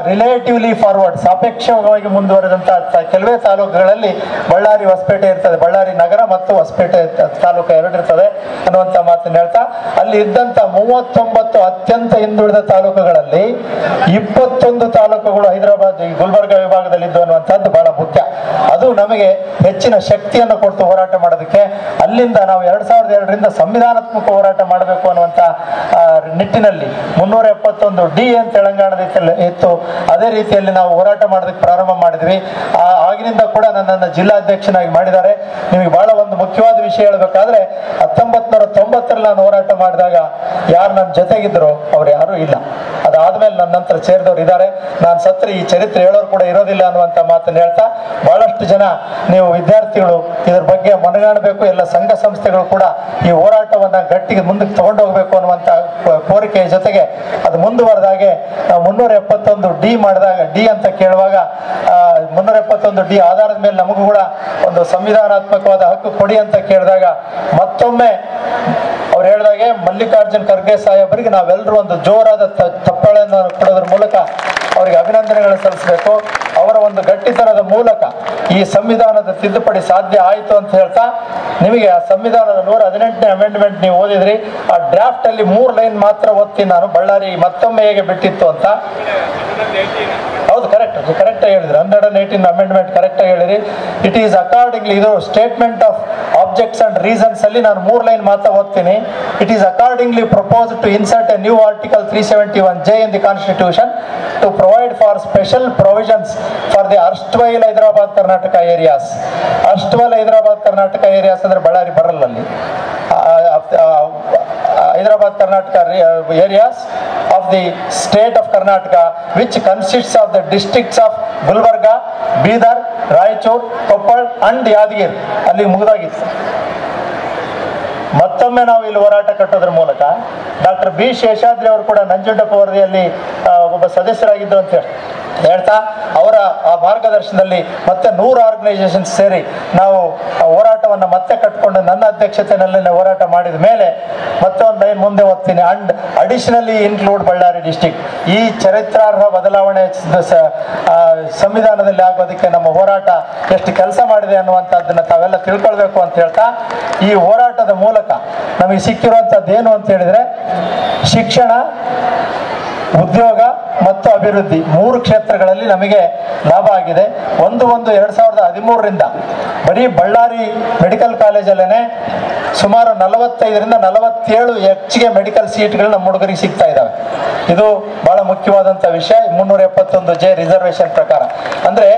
ರಿಲೇಟಿವ್ಲಿ ಫಾರ್ವರ್ಡ್, ಸಾಪೇಕ್ಷವಾಗಿ ಮುಂದುವರೆದಂತಹ ಕೆಲವೇ ತಾಲೂಕುಗಳಲ್ಲಿ ಬಳ್ಳಾರಿ ಹೊಸಪೇಟೆ ಇರ್ತದೆ. ಬಳ್ಳಾರಿ ನಗರ ಮತ್ತು ಹೊಸಪೇಟೆ ತಾಲೂಕು ಎರಡಿರ್ತದೆ ಅನ್ನುವಂಥ ಮಾತನ್ನು ಹೇಳ್ತಾ, ಅಲ್ಲಿ ಇದ್ದಂಥ 39 ಅತ್ಯಂತ ಹಿಂದುಳಿದ ತಾಲೂಕುಗಳಲ್ಲಿ 21 ತಾಲೂಕುಗಳು ಹೈದರಾಬಾದ್ ಗುಲ್ಬರ್ಗ ವಿಭಾಗದಲ್ಲಿ ಇದ್ದು ಅನ್ನುವಂಥದ್ದು ಬಹಳ ಮುಖ್ಯ. ಅದು ನಮಗೆ ಹೆಚ್ಚಿನ ಶಕ್ತಿಯನ್ನು ಕೊಟ್ಟು ಹೋರಾಟ ಮಾಡೋದಕ್ಕೆ. ಅಲ್ಲಿಂದ ನಾವು 2002ರಿಂದ ಸಂವಿಧಾನಾತ್ಮಕ ಹೋರಾಟ ಮಾಡಬೇಕು ಅನ್ನುವಂಥ ನಿಟ್ಟಿನಲ್ಲಿ 371D ಅಂತ ತೆಲಂಗಾಣದಲ್ಲಿ ಇತ್ತು. ಅದೇ ರೀತಿಯಲ್ಲಿ ನಾವು ಹೋರಾಟ ಮಾಡೋದಕ್ಕೆ ಪ್ರಾರಂಭ ಮಾಡಿದ್ವಿ. ಆಗಿನಿಂದ ಕೂಡ ನನ್ನನ್ನು ಜಿಲ್ಲಾಧ್ಯಕ್ಷನಾಗಿ ಮಾಡಿದ್ದಾರೆ. ನಿಮಗೆ ಬಹಳ ಒಂದು ಮುಖ್ಯವಾದ ವಿಷಯ ಹೇಳಬೇಕಾದ್ರೆ, 1990ರಲ್ಲಿ ನಾನು ಹೋರಾಟ ಮಾಡಿದಾಗ ಯಾರು ನನ್ನ ಜೊತೆಗಿದ್ರು ಅವ್ರು ಯಾರೂ ಇಲ್ಲ. ಅದಾದ್ಮೇಲೆ ನನ್ನ ನಂತರ ಸೇರಿದವರು ಇದ್ದಾರೆ. ನಾನು ಸತ್ರ ಈ ಚರಿತ್ರೆ ಹೇಳೋರು ಕೂಡ ಇರೋದಿಲ್ಲ ಅನ್ನುವಂಥ ಮಾತನ್ನು ಹೇಳ್ತಾ, ಬಹಳಷ್ಟು ಜನ ನೀವು ವಿದ್ಯಾರ್ಥಿಗಳು ಇದ್ರ ಬಗ್ಗೆ ಮನಗಾಣಬೇಕು. ಎಲ್ಲ ಸಂಘ ಸಂಸ್ಥೆಗಳು ಕೂಡ ಈ ಹೋರಾಟವನ್ನ ಗಟ್ಟಿಗೆ ಮುಂದಕ್ಕೆ ತಗೊಂಡು ಹೋಗ್ಬೇಕು ಅನ್ನುವಂಥ ಕೋರಿಕೆಯ ಜೊತೆಗೆ ಅದು ಮುಂದುವರೆದಾಗೆ 371D ಮಾಡಿದಾಗ, ಡಿ ಅಂತ ಕೇಳುವಾಗ 371D ಆಧಾರದ ಮೇಲೆ ನಮಗೂ ಕೂಡ ಒಂದು ಸಂವಿಧಾನಾತ್ಮಕವಾದ ಹಕ್ಕು ಕೊಡಿ ಅಂತ ಕೇಳಿದಾಗ, ಮತ್ತೊಮ್ಮೆ ಅವ್ರು ಹೇಳಿದಾಗೆ ಮಲ್ಲಿಕಾರ್ಜುನ್ ಖರ್ಗೆ ಸಾಹೇಬರಿಗೆ ನಾವೆಲ್ಲರೂ ಒಂದು ಜೋರಾದ ಚಪ್ಪಾಳೆಯನ್ನು ಕೊಡೋದ್ರ ಮೂಲಕ ಅವರಿಗೆ ಅಭಿನಂದನೆಗಳನ್ನು ಸಲ್ಲಿಸಬೇಕು. ಅವರ ಒಂದು ಗಟ್ಟಿತನದ ಮೂಲಕ ಈ ಸಂವಿಧಾನದ ತಿದ್ದುಪಡಿ ಸಾಧ್ಯ ಆಯಿತು ಅಂತ ಹೇಳ್ತಾ, ನಿಮಗೆ ಆ ಸಂವಿಧಾನದ 118ನೇ ಅಮೆಂಡ್ಮೆಂಟ್ ನೀವು ಓದಿದ್ರಿ. ಆ ಡ್ರಾಫ್ಟ್ ಅಲ್ಲಿ 3 ಲೈನ್ ಮಾತ್ರ ಓದ್ತೀನಿ ನಾನು. ಬಳ್ಳಾರಿ ಮತ್ತೊಮ್ಮೆ ಹೇಗೆ ಬಿಟ್ಟಿತ್ತು ಅಂತ. ಹೌದು, ಕರೆಕ್ಟ್ ಹೇಳಿದ್ರಿ. 118 ಅಮೆಂಡ್ಮೆಂಟ್ ಕರೆಕ್ಟ್ ಆಗಿ ಹೇಳಿರಿ. ಇಟ್ ಈಸ್ ಅಕಾರ್ಡಿಂಗ್ಲಿ, ಇದು statement of objects and reasons ಅಲ್ಲಿ ನಾನು 3 ಲೈನ್ ಮಾತ್ರ ಓದ್ತೀನಿ. It is accordingly proposed to insert a new article 371J in the Constitution to provide for special provisions for the erstwhile Hyderabad Karnataka areas. erstwhile Hyderabad Karnataka areas ಅಂದ್ರೆ ಬಳ್ಳಾರಿ ಬರಲ್ಲ ಅಲ್ಲಿ. Hyderabad Karnataka areas of the state of Karnataka, which consists of the districts of Gulbarga, Bidar, Raichur, Koppal and Yadgir. ಅಲ್ಲಿ ಮುಗಿದಾಗಿತ್ತು. ಮತ್ತೊಮ್ಮೆ ನಾವು ಇಲ್ಲಿ ಹೋರಾಟ ಕಟ್ಟೋದ್ರ ಮೂಲಕ doctor B Seshadri ಅವರು ಕೂಡ ನಂಜುಂಡಪ್ಪ ವರದಿಯಲ್ಲಿ ಒಬ್ಬ ಸದಸ್ಯರಾಗಿದ್ದು ಅಂತ ಹೇಳ್ತಾ, ಅವರ ಆ ಮಾರ್ಗದರ್ಶನದಲ್ಲಿ ಮತ್ತೆ 100 ಆರ್ಗನೈಸೇಷನ್ಸ್ ಸೇರಿ ನಾವು ಹೋರಾಟವನ್ನು ಮತ್ತೆ ಕಟ್ಕೊಂಡು ನನ್ನ ಅಧ್ಯಕ್ಷತೆಯಲ್ಲಿ ಹೋರಾಟ ಮಾಡಿದ ಮೇಲೆ ಮತ್ತೊಂದು ಲೈನ್ ಮುಂದೆ ಹೋಗ್ತೀನಿ. And additionally include Ballari district. ಈ ಚರಿತ್ರಾರ್ಹ ಬದಲಾವಣೆ ಸಂವಿಧಾನದಲ್ಲಿ ಆಗೋದಕ್ಕೆ ನಮ್ಮ ಹೋರಾಟ ಎಷ್ಟು ಕೆಲಸ ಮಾಡಿದೆ ಅನ್ನುವಂಥದ್ದನ್ನು ತಾವೆಲ್ಲ ತಿಳ್ಕೊಳ್ಬೇಕು ಅಂತ ಹೇಳ್ತಾ, ಈ ಹೋರಾಟದ ಮೂಲಕ ನಮಗೆ ಸಿಕ್ಕಿರುವಂಥದ್ದು ಏನು ಅಂತ ಹೇಳಿದ್ರೆ, ಶಿಕ್ಷಣ, ಉದ್ಯೋಗ ಮತ್ತು ಅಭಿವೃದ್ಧಿ 3 ಕ್ಷೇತ್ರಗಳಲ್ಲಿ ನಮಗೆ ಲಾಭ ಆಗಿದೆ. 2013ರಿಂದ ಬರೀ ಬಳ್ಳಾರಿ ಮೆಡಿಕಲ್ ಕಾಲೇಜಲ್ಲೇನೆ ಸುಮಾರು 45ರಿಂದ 47 ಹೆಚ್ಚಿಗೆ ಮೆಡಿಕಲ್ ಸೀಟ್ಗಳು ನಮ್ಮ ಹುಡುಗರಿಗೆ ಸಿಗ್ತಾ ಇದ್ದಾವೆ. ಇದು ಬಹಳ ಮುಖ್ಯವಾದಂಥ ವಿಷಯ. 371J ರಿಸರ್ವೇಶನ್ ಪ್ರಕಾರ ಅಂದ್ರೆ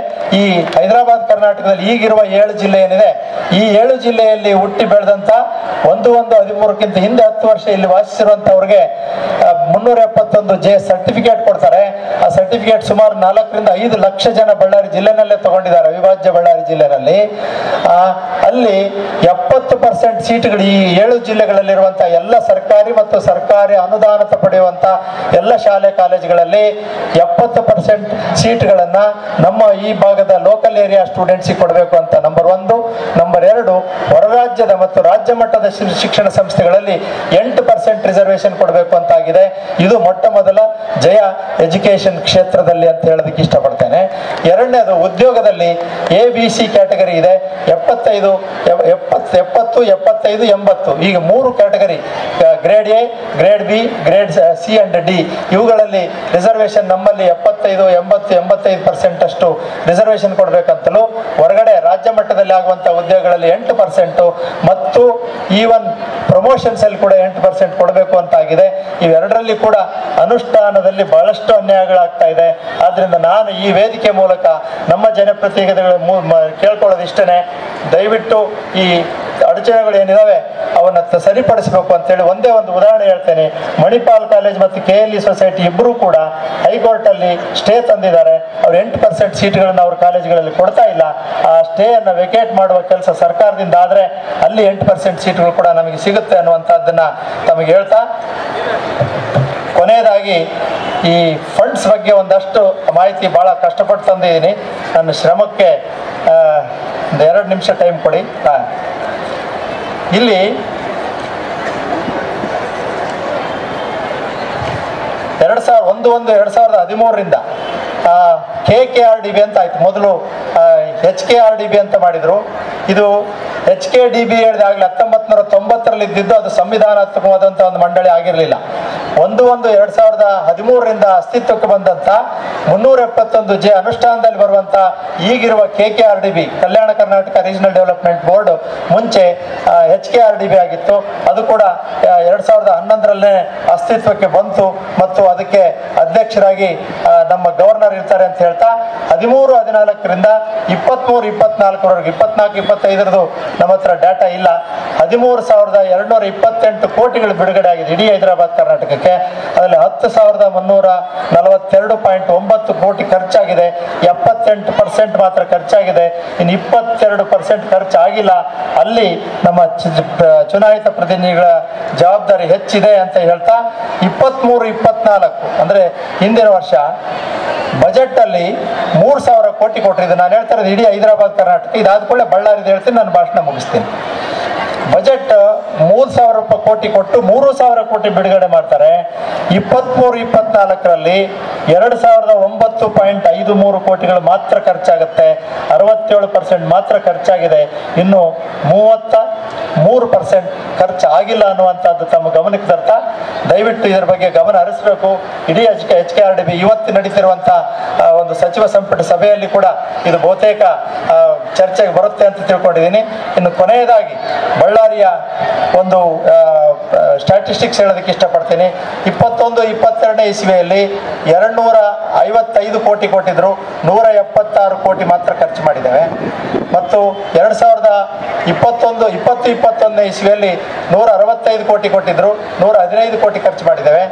ಈ ಹೈದರಾಬಾದ್ ಕರ್ನಾಟಕದಲ್ಲಿ ಈಗಿರುವ 7 ಜಿಲ್ಲೆ ಏನಿದೆ, ಈ 7 ಜಿಲ್ಲೆಯಲ್ಲಿ ಹುಟ್ಟಿ ಬೆಳೆದಂತ 11-13ಕ್ಕಿಂತ ಹಿಂದೆ 10 ವರ್ಷ ಇಲ್ಲಿ ವಾಸಿಸಿರುವಂತವ್ರಿಗೆ 371J ಸರ್ಟಿಫಿಕೇಟ್ ಕೊಡ್ತಾರೆ. ಆ ಸರ್ಟಿಫಿಕೇಟ್ ಸುಮಾರು 4ರಿಂದ 5 ಲಕ್ಷ ಜನ ಬಳ್ಳಾರಿ ಜಿಲ್ಲೆನಲ್ಲೇ ತಗೊಂಡಿದ್ದಾರೆ. ಅವಿಭಾಜ್ಯ ಬಳ್ಳಾರಿ ಜಿಲ್ಲೆನಲ್ಲಿ ಅಲ್ಲಿ 70% ಸೀಟ್ಗಳು ಈ 7 ಜಿಲ್ಲೆಗಳಲ್ಲಿರುವಂತಹ ಎಲ್ಲ ಸರ್ಕಾರಿ ಮತ್ತು ಸರ್ಕಾರಿ ಅನುದಾನ ಪಡೆಯುವಂತ ಎಲ್ಲ ಶಾಲೆ ಕಾಲೇಜುಗಳಲ್ಲಿ 70% ಸೀಟ್ಗಳನ್ನ ನಮ್ಮ ಈ ಭಾಗದ ಲೋಕಲ್ ಏರಿಯಾ ಸ್ಟೂಡೆಂಟ್ಸಿಗೆ ಕೊಡಬೇಕು ಅಂತ ನಂಬರ್ 1. ನಂಬರ್ 2, ಹೊರ ರಾಜ್ಯದ ಮತ್ತು ರಾಜ್ಯ ಮಟ್ಟದ ಶಿಕ್ಷಣ ಸಂಸ್ಥೆಗಳಲ್ಲಿ 8% ರಿಸರ್ವೇಶನ್ ಕೊಡಬೇಕು ಅಂತ ಆಗಿದೆ. ಇದು ಮೊಟ್ಟ ಮೊದಲ ಜಯ ಎಜುಕೇಶನ್ ಎಜುಕೇಶನ್ ಕ್ಷೇತ್ರದಲ್ಲಿ ಅಂತ ಹೇಳೋದಕ್ಕೆ ಇಷ್ಟಪಡ್ತೇನೆ. ಎರಡನೇದು ಉದ್ಯೋಗದಲ್ಲಿ ABC ಕ್ಯಾಟಗರಿ ಇದೆ, 75, 70, 75, 80 ಈಗ 3 category, grade A, grade B, grade C and D. ಇವುಗಳಲ್ಲಿ ರಿಸರ್ವೇಶನ್ ನಮ್ಮಲ್ಲಿ 75, 80, 85% ಅಷ್ಟು ರಿಸರ್ವೇಶನ್ ಕೊಡಬೇಕಂತಲೂ, ಹೊರಗಡೆ ರಾಜ್ಯ ಮಟ್ಟದಲ್ಲಿ ಆಗುವಂತಹ ಉದ್ಯೋಗಗಳಲ್ಲಿ 8% ಮತ್ತು ಈವನ್ ಪ್ರಮೋಷನ್ಸ್ ಅಲ್ಲಿ ಕೂಡ 8% ಕೊಡಬೇಕು ಅಂತ ಆಗಿದೆ. ಇವೆರಡರಲ್ಲಿ ಕೂಡ ಅನುಷ್ಠಾನದಲ್ಲಿ ಬಹಳಷ್ಟು ಅನ್ಯಾಯಗಳಾಗ್ತಾ ಇದೆ. ಆದ್ರಿಂದ ನಾನು ಈ ವೇದಿಕೆ ಮೂಲಕ ನಮ್ಮ ಜನಪ್ರತಿನಿಧಿಗಳು ಕೇಳ್ಕೊಳ್ಳೋದು ಇಷ್ಟನೇ, ದಯವಿಟ್ಟು ಈ ಅಡಚಣೆಗಳು ಏನಿದಾವೆ ಅವನ್ನ ಸರಿಪಡಿಸಬೇಕು ಅಂತೇಳಿ ಒಂದೇ ಒಂದು ಉದಾಹರಣೆ ಹೇಳ್ತೇನೆ. ಮಣಿಪಾಲ್ ಕಾಲೇಜ್ ಮತ್ತು KLE ಸೊಸೈಟಿ ಇಬ್ಬರು ಕೂಡ ಹೈಕೋರ್ಟ್ ಅಲ್ಲಿ ಸ್ಟೇ ತಂದಿದ್ದಾರೆ. ಅವ್ರು 8% ಸೀಟ್ಗಳನ್ನು ಅವ್ರ ಕಾಲೇಜುಗಳಲ್ಲಿ ಕೊಡ್ತಾ ಇಲ್ಲ. ಆ ಸ್ಟೇ ಅನ್ನ ವೆಕೇಟ್ ಮಾಡುವ ಕೆಲಸ ಸರ್ಕಾರದಿಂದ ಆದ್ರೆ ಅಲ್ಲಿ 8% ಸೀಟ್ಗಳು ಕೂಡ ನಮಗೆ ಸಿಗುತ್ತೆ ಅನ್ನುವಂಥದ್ದನ್ನ ತಮಗೆ ಹೇಳ್ತಾ, ಕೊನೆಯದಾಗಿ ಈ ಫಂಡ್ಸ್ ಬಗ್ಗೆ ಒಂದಷ್ಟು ಮಾಹಿತಿ ಬಹಳ ಕಷ್ಟಪಟ್ಟು ತಂದಿದ್ದೀನಿ. ನನ್ನ ಶ್ರಮಕ್ಕೆ 2 ನಿಮಿಷ ಟೈಮ್ ಕೊಡಿ. ಇಲ್ಲಿ 2013ರಿಂದ KKRDB ಅಂತ ಆಯ್ತು. ಮೊದಲು HKRDB ಅಂತ ಮಾಡಿದ್ರು. ಇದು HKDB ಹೇಳಿದಾಗಲೇ 1990ರಲ್ಲಿ ಇದ್ದಿದ್ದು, ಅದು ಸಂವಿಧಾನಾತ್ಮಕವಾದಂಥ ಒಂದು ಮಂಡಳಿ ಆಗಿರಲಿಲ್ಲ. 1/1/2013ರಿಂದ ಅಸ್ತಿತ್ವಕ್ಕೆ ಬಂದಂತ 371J ಅನುಷ್ಠಾನದಲ್ಲಿ ಬರುವಂತ ಈಗಿರುವ KKRDB, Kalyana Karnataka regional development board, ಮುಂಚೆ HKRDB ಆಗಿತ್ತು. ಅದು ಕೂಡ 2011ರಲ್ಲೇ ಅಸ್ತಿತ್ವಕ್ಕೆ ಬಂತು ಮತ್ತು ಅದಕ್ಕೆ ಅಧ್ಯಕ್ಷರಾಗಿ ನಮ್ಮ ಗವರ್ನರ್ ಇರ್ತಾರೆ ಅಂತ ಹೇಳ್ತಾ 13-14ರಿಂದ 23-24ವರೆಗೆ 24-25ರದು ನಮ್ಮ ಹತ್ರ ಡಾಟಾ ಇಲ್ಲ. 13,228 ಕೋಟಿಗಳು ಬಿಡುಗಡೆ ಆಗಿದೆ ಇಡೀ ಹೈದರಾಬಾದ್ ಕರ್ನಾಟಕಕ್ಕೆ. ಅದರಲ್ಲಿ 10,342.9 ಕೋಟಿ ಖರ್ಚಾಗಿದೆ. 78% ಮಾತ್ರ ಖರ್ಚಾಗಿದೆ. ಇನ್ನು 22% ಖರ್ಚಾಗಿಲ್ಲ. ಅಲ್ಲಿ ನಮ್ಮ ಚುನಾಯಿತ ಪ್ರತಿನಿಧಿಗಳ ಜವಾಬ್ದಾರಿ ಹೆಚ್ಚಿದೆ ಅಂತ ಹೇಳ್ತಾ 23-24 ಅಂದ್ರೆ ಹಿಂದಿನ ವರ್ಷ ಬಜೆಟ್ ಅಲ್ಲಿ 3,000 ಕೋಟಿ ಕೊಟ್ಟಿದ್ದು. ನಾನು ಹೇಳ್ತಾ ಇರೋದು ಇಡೀ ಹೈದರಾಬಾದ್ ಕರ್ನಾಟಕ. ಇದಾದ ಕೂಡಲೇ ಬಳ್ಳಾರಿದು ಹೇಳ್ತೀನಿ, ನಾನು ಭಾಷಣ ಮುಗಿಸ್ತೀನಿ. ಬಜೆಟ್ 3,000 ಕೋಟಿ ಕೊಟ್ಟು 3,000 ಕೋಟಿ ಬಿಡುಗಡೆ ಮಾಡ್ತಾರೆ. 23-24ರಲ್ಲಿ 2,009.53 ಕೋಟಿಗಳು ಮಾತ್ರ ಖರ್ಚಾಗುತ್ತೆ. 67% ಮಾತ್ರ ಖರ್ಚಾಗಿದೆ. ಇನ್ನು 33% ಖರ್ಚು ಆಗಿಲ್ಲ ಅನ್ನುವಂಥದ್ದು ತಮ್ಮ ಗಮನಕ್ಕೆ ತರ್ತಾ ದಯವಿಟ್ಟು ಇದರ ಬಗ್ಗೆ ಗಮನ ಹರಿಸಬೇಕು. ಇಡೀ HKRDB ಇವತ್ತು ನಡೀತಿರುವಂತಹ ಒಂದು ಸಚಿವ ಸಂಪುಟ ಸಭೆಯಲ್ಲಿ ಕೂಡ ಇದು ಬಹುತೇಕ ಚರ್ಚೆಗೆ ಬರುತ್ತೆ ಅಂತ ತಿಳ್ಕೊಂಡಿದ್ದೀನಿ. ಇನ್ನು ಕೊನೆಯದಾಗಿ ಬಳ್ಳಾರಿಯ ಒಂದು ಸ್ಟ್ಯಾಟಿಸ್ಟಿಕ್ಸ್ ಹೇಳೋದಕ್ಕೆ ಇಷ್ಟಪಡ್ತೀನಿ. 21-22ನೇ ಇಸ್ವಿಯಲ್ಲಿ 255 ಕೋಟಿ ಕೊಟ್ಟಿದ್ರು, 176 ಕೋಟಿ ಮಾತ್ರ ಖರ್ಚು ಮಾಡಿದ್ದೇವೆ. ಮತ್ತು 2021-21ನೇ ಇಸ್ವಿಯಲ್ಲಿ 165 ಕೋಟಿ ಕೊಟ್ಟಿದ್ರು, 115 ಕೋಟಿ ಖರ್ಚು ಮಾಡಿದ್ದೇವೆ.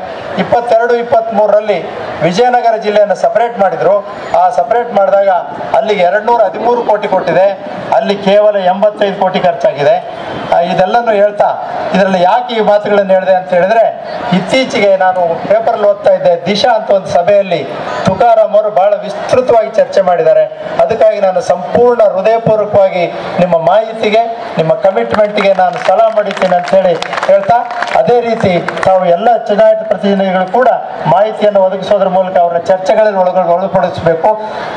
22-23ರಲ್ಲಿ ವಿಜಯನಗರ ಜಿಲ್ಲೆಯನ್ನು ಸಪರೇಟ್ ಮಾಡಿದ್ರು. ಆ ಸಪರೇಟ್ ಮಾಡಿದಾಗ ಅಲ್ಲಿಗೆ 213 ಕೋಟಿ ಕೊಟ್ಟಿದೆ, ಅಲ್ಲಿ ಕೇವಲ 85 ಕೋಟಿ ಖರ್ಚಾಗಿದೆ. ಇದೆಲ್ಲನೂ ಹೇಳ್ತಾ ಇದರಲ್ಲಿ ಯಾಕೆ ಈ ಮಾತುಗಳನ್ನು ಹೇಳಿದೆ ಅಂತ ಹೇಳಿದ್ರೆ, ಇತ್ತೀಚೆಗೆ ನಾನು ಪೇಪರ್ಲ್ಲಿ ಓದ್ತಾ ಇದ್ದೆ, ದಿಶಾ ಅಂತ ಒಂದು ಸಭೆಯಲ್ಲಿ ತುಕಾರಾಮ್ ಅವರು ಬಹಳ ವಿಸ್ತೃತವಾಗಿ ಚರ್ಚೆ ಮಾಡಿದ್ದಾರೆ. ಅದಕ್ಕಾಗಿ ನಾನು ಸಂಪೂರ್ಣ ಹೃದಯಪೂರ್ವಕವಾಗಿ ನಿಮ್ಮ ಮಾಹಿತಿಗೆ, ನಿಮ್ಮ ಕಮಿಟ್ಮೆಂಟ್ಗೆ ನಾನು ಸಲಾಂ ಮಾಡಿದ್ದೀನಿ ಅಂತ ಹೇಳಿ ಹೇಳ್ತಾ, ಅದೇ ರೀತಿ ತಾವು ಎಲ್ಲ ಚುನಾಯಿತ ಪ್ರತಿನಿಧಿಗಳು ಕೂಡ ಮಾಹಿತಿಯನ್ನು ಒದಗಿಸೋದ್ರ ಮೂಲಕ ಅವರ ಚರ್ಚೆಗಳಲ್ಲಿ ಒಳಪಡಿಸಬೇಕು.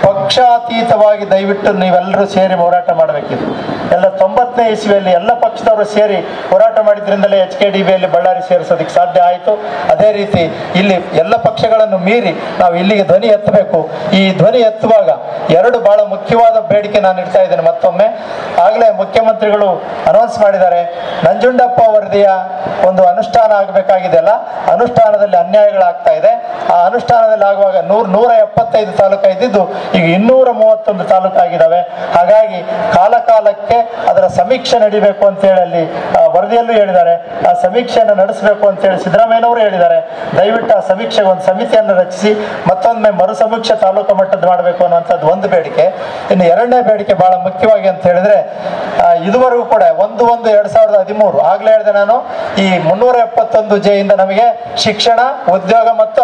ಪಕ್ಷಾತೀತವಾಗಿ ದಯವಿಟ್ಟು ನೀವೆಲ್ಲರೂ ಸೇರಿ ಹೋರಾಟ ಮಾಡಬೇಕಿತ್ತು. ಎಲ್ಲ 90ನೇ ಇಸ್ವಿಯಲ್ಲಿ ಎಲ್ಲ ಪಕ್ಷದವರು ಸೇರಿ ಹೋರಾಟ ಮಾಡಿದ್ರಿಂದಲೇ HKDBಯಲ್ಲಿ ಬಳ್ಳಾರಿ ಸೇರಿಸೋದಕ್ಕೆ ಸಾಧ್ಯ ಆಯಿತು. ಅದೇ ರೀತಿ ಇಲ್ಲಿ ಎಲ್ಲ ಪಕ್ಷಗಳನ್ನು ಮೀರಿ ನಾವು ಇಲ್ಲಿಗೆ ಧ್ವನಿ ಎತ್ತಬೇಕು. ಈ ಧ್ವನಿ ಎತ್ತುವಾಗ 2 ಬಹಳ ಮುಖ್ಯವಾದ ಬೇಡಿಕೆ ನಾನು ಇಡ್ತಾ ಇದ್ದೇನೆ. ಮತ್ತೊಮ್ಮೆ ಆಗಲೇ ಮುಖ್ಯಮಂತ್ರಿಗಳು ಅನೌನ್ಸ್ ಮಾಡಿದ್ದಾರೆ, ನಂಜುಂಡಪ್ಪ ವರದಿಯ ಒಂದು ಅನುಷ್ಠಾನ ಆಗಬೇಕಾಗಿದೆಯಲ್ಲ, ಅನುಷ್ಠಾನದಲ್ಲಿ ಅನ್ಯಾಯಗಳಾಗ್ತಾ ಇದೆ. ಆ ಅನುಷ್ಠಾನದಲ್ಲಿ ಆಗುವಾಗ 175 ತಾಲೂಕು ಇದ್ದಿದ್ದು ಈಗ 231 ತಾಲೂಕು ಆಗಿದ್ದಾವೆ. ಹಾಗಾಗಿ ಕಾಲಕಾಲಕ್ಕೆ ಅದರ ಸಮೀಕ್ಷೆ ನಡಿಬೇಕು ಅಂತ ಹೇಳಿ ಅಲ್ಲಿ ವರದಿಯಲ್ಲೂ ಹೇಳಿದ್ದಾರೆ. ಆ ಸಮೀಕ್ಷೆಯನ್ನು ನಡೆಸಬೇಕು ಅಂತ ಹೇಳಿ ಸಿದ್ದರಾಮಯ್ಯನವರು ಹೇಳಿದ್ದಾರೆ. ದಯವಿಟ್ಟು ಆ ಸಮೀಕ್ಷೆಗೆ ಒಂದು ಸಮಿತಿಯನ್ನು ರಚಿಸಿ ಮತ್ತೊಮ್ಮೆ ಮರು ಸಮೀಕ್ಷೆ ತಾಲೂಕು ಮಟ್ಟದ ಮಾಡಬೇಕು ಅನ್ನುವಂಥದ್ದು ಒಂದು ಬೇಡಿಕೆ. ಇನ್ನು 2ನೇ ಬೇಡಿಕೆ ಬಹಳ ಮುಖ್ಯವಾಗಿ ಅಂತ ಹೇಳಿದ್ರೆ, ಇದುವರೆಗೂ ಕೂಡ 1/1/2013 ಆಗ್ಲೇ ಹೇಳಿದೆ ನಾನು, ಈ 371 ಇಂದ ನಮಗೆ ಶಿಕ್ಷಣ, ಉದ್ಯೋಗ ಮತ್ತು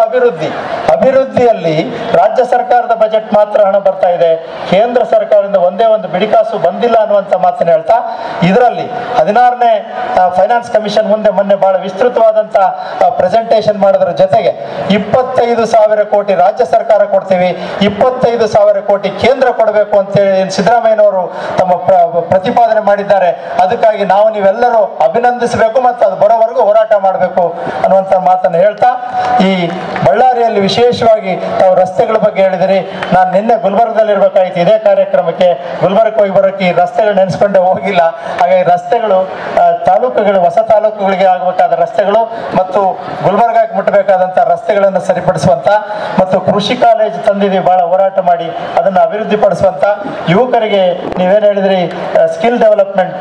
ಅಭಿವೃದ್ಧಿಯಲ್ಲಿ ರಾಜ್ಯ ಸರ್ಕಾರದ ಬಜೆಟ್ ಮಾತ್ರ ಹಣ ಬರ್ತಾ ಇದೆ, ಕೇಂದ್ರ ಸರ್ಕಾರದಿಂದ ಒಂದೇ ಒಂದು ಬಿಡಿಕಾಸು ಬಂದಿಲ್ಲ ಅನ್ನುವಂತ ಮಾತನ್ನು ಹೇಳ್ತಾ, ಇದರಲ್ಲಿ 16ನೇ ಫೈನಾನ್ಸ್ ಕಮಿಷನ್ ಮುಂದೆ ಮೊನ್ನೆ ಬಹಳ ವಿಸ್ತೃತವಾದಂತ ಪ್ರೆಸೆಂಟೇಷನ್ ಮಾಡೋದ್ರ ಜೊತೆಗೆ 25,000 ಕೋಟಿ ರಾಜ್ಯ ಸರ್ಕಾರ ಕೊಡ್ತೀವಿ, 25,000 ಕೋಟಿ ಕೇಂದ್ರ ಕೊಡಬೇಕು ಅಂತೇಳಿ ಸಿದ್ದರಾಮಯ್ಯನವರು ತಮ್ಮ ಪ್ರತಿಪಾದನೆ ಮಾಡಿದ್ದಾರೆ. ಅದಕ್ಕಾಗಿ ನಾವು ನೀವೆಲ್ಲರೂ ಅಭಿನಂದಿಸಬೇಕು ಮತ್ತು ಅದು ಬರೋವರೆಗೂ ಹೋರಾಟ ಮಾಡಬೇಕು ಅನ್ನುವಂಥ ಮಾತನ್ನು ಹೇಳ್ತಾ, ಈ ಬಳ್ಳಾರಿಯಲ್ಲಿ ವಿಶೇಷವಾಗಿ ತಾವು ರಸ್ತೆಗಳ ಬಗ್ಗೆ ಹೇಳಿದಿರಿ. ನಾನು ನಿನ್ನೆ ಗುಲ್ಬರ್ಗದಲ್ಲಿರ್ಬೇಕಾಯ್ತು ಇದೇ ಕಾರ್ಯಕ್ರಮಕ್ಕೆ, ಗುಲ್ಬರ್ಗಕ್ಕೆ ಹೋಗಿ ಬರೋಕ್ಕೆ ಈ ರಸ್ತೆಗಳು ನೆನೆಸ್ಕೊಂಡೆ ಹೋಗಿಲ್ಲ. ಹಾಗಾಗಿ ರಸ್ತೆಗಳು ತಾಲೂಕುಗಳು, ಹೊಸ ತಾಲೂಕುಗಳಿಗೆ ಆಗಬೇಕಾದ ರಸ್ತೆಗಳು ಮತ್ತು ಗುಲ್ಬರ್ಗಕ್ಕೆ ಮುಟ್ಟಬೇಕಾದಂಥ ರಸ್ತೆಗಳನ್ನು ಸರಿಪಡಿಸುವಂತ ಮತ್ತು ಕೃಷಿ ಕಾಲೇಜು ತಂದಿದ್ದೀವಿ, ಬಹಳ ಹೋರಾಟ ಮಾಡಿ ಅದನ್ನು ಅಭಿವೃದ್ಧಿ ಪಡಿಸುವಂತ, ಯುವಕರಿಗೆ ನೀವೇನು ಹೇಳಿದ್ರಿ ಸ್ಕಿಲ್ ಡೆವಲಪ್ಮೆಂಟ್,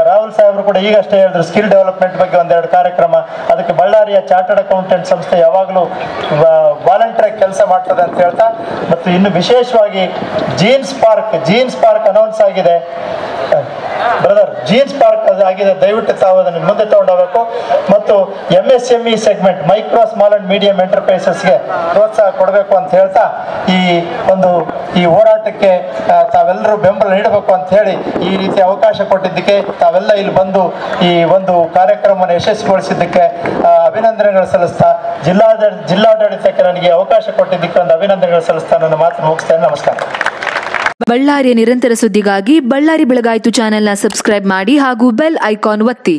ರಾಹುಲ್ ಸಾಹೇಬರು ಕೂಡ ಈಗಷ್ಟೇ ಹೇಳಿದ್ರು ಸ್ಕಿಲ್ ಡೆವಲಪ್ಮೆಂಟ್ ಬಗ್ಗೆ ಒಂದೆರಡು ಕಾರ್ಯಕ್ರಮ, ಅದಕ್ಕೆ ಬಳ್ಳಾರಿಯ ಚಾರ್ಟರ್ಡ್ ಅಕೌಂಟೆಂಟ್ ಸಂಸ್ಥೆ ಯಾವಾಗಲೂ ವಾಲಂಟಿಯರ್ ಕೆಲಸ ಮಾಡ್ತದೆ ಅಂತ ಹೇಳ್ತಾ, ಮತ್ತು ಇನ್ನು ವಿಶೇಷವಾಗಿ ಜೀನ್ಸ್ ಪಾರ್ಕ್ ಅನೌನ್ಸ್ ಆಗಿದೆ ಬ್ರದರ್, ಜೀನ್ಸ್ ಪಾರ್ಕ್ ಆಗಿದೆ, ದಯವಿಟ್ಟು ತಾವು ಅದನ್ನು ಮುಂದೆ ತಗೊಂಡೋಗ್ಬೇಕು. ಮತ್ತು MSME segment, micro small and medium ಎಂಟರ್ಪ್ರೈಸಸ್ಗೆ ಪ್ರೋತ್ಸಾಹ ಕೊಡಬೇಕು ಅಂತ ಹೇಳ್ತಾ, ಈ ಹೋರಾಟಕ್ಕೆ ತಾವೆಲ್ಲರೂ ಬೆಂಬಲ ನೀಡಬೇಕು ಅಂತ ಹೇಳಿ ಈ ರೀತಿ ಅವಕಾಶ ಕೊಟ್ಟಿದ್ದಕ್ಕೆ, ತಾವೆಲ್ಲ ಇಲ್ಲಿ ಬಂದು ಈ ಒಂದು ಕಾರ್ಯಕ್ರಮವನ್ನು ಯಶಸ್ವಿಗೊಳಿಸಿದ್ದಕ್ಕೆ ಅಭಿನಂದನೆಗಳು ಸಲ್ಲಿಸ್ತಾ, ಜಿಲ್ಲಾಡಳಿತಕ್ಕೆ ನನಗೆ ಅವಕಾಶ ಕೊಟ್ಟಿದ್ದಕ್ಕೆ ಒಂದು ಅಭಿನಂದನೆಗಳು ಸಲ್ಲಿಸ್ತಾ ನನ್ನ ಮಾತನ್ನು ಮುಗಿಸ್ತೇನೆ. ನಮಸ್ಕಾರ. ಬಳ್ಳಾರಿಯ ನಿರಂತರ ಸುದ್ದಿಗಾಗಿ ಬಳ್ಳಾರಿ ಬೆಳಗಾಯಿತು ಚಾನೆಲ್ನ ಸಬ್ಸ್ಕ್ರೈಬ್ ಮಾಡಿ ಹಾಗೂ ಬೆಲ್ ಐಕಾನ್ ಒತ್ತಿ.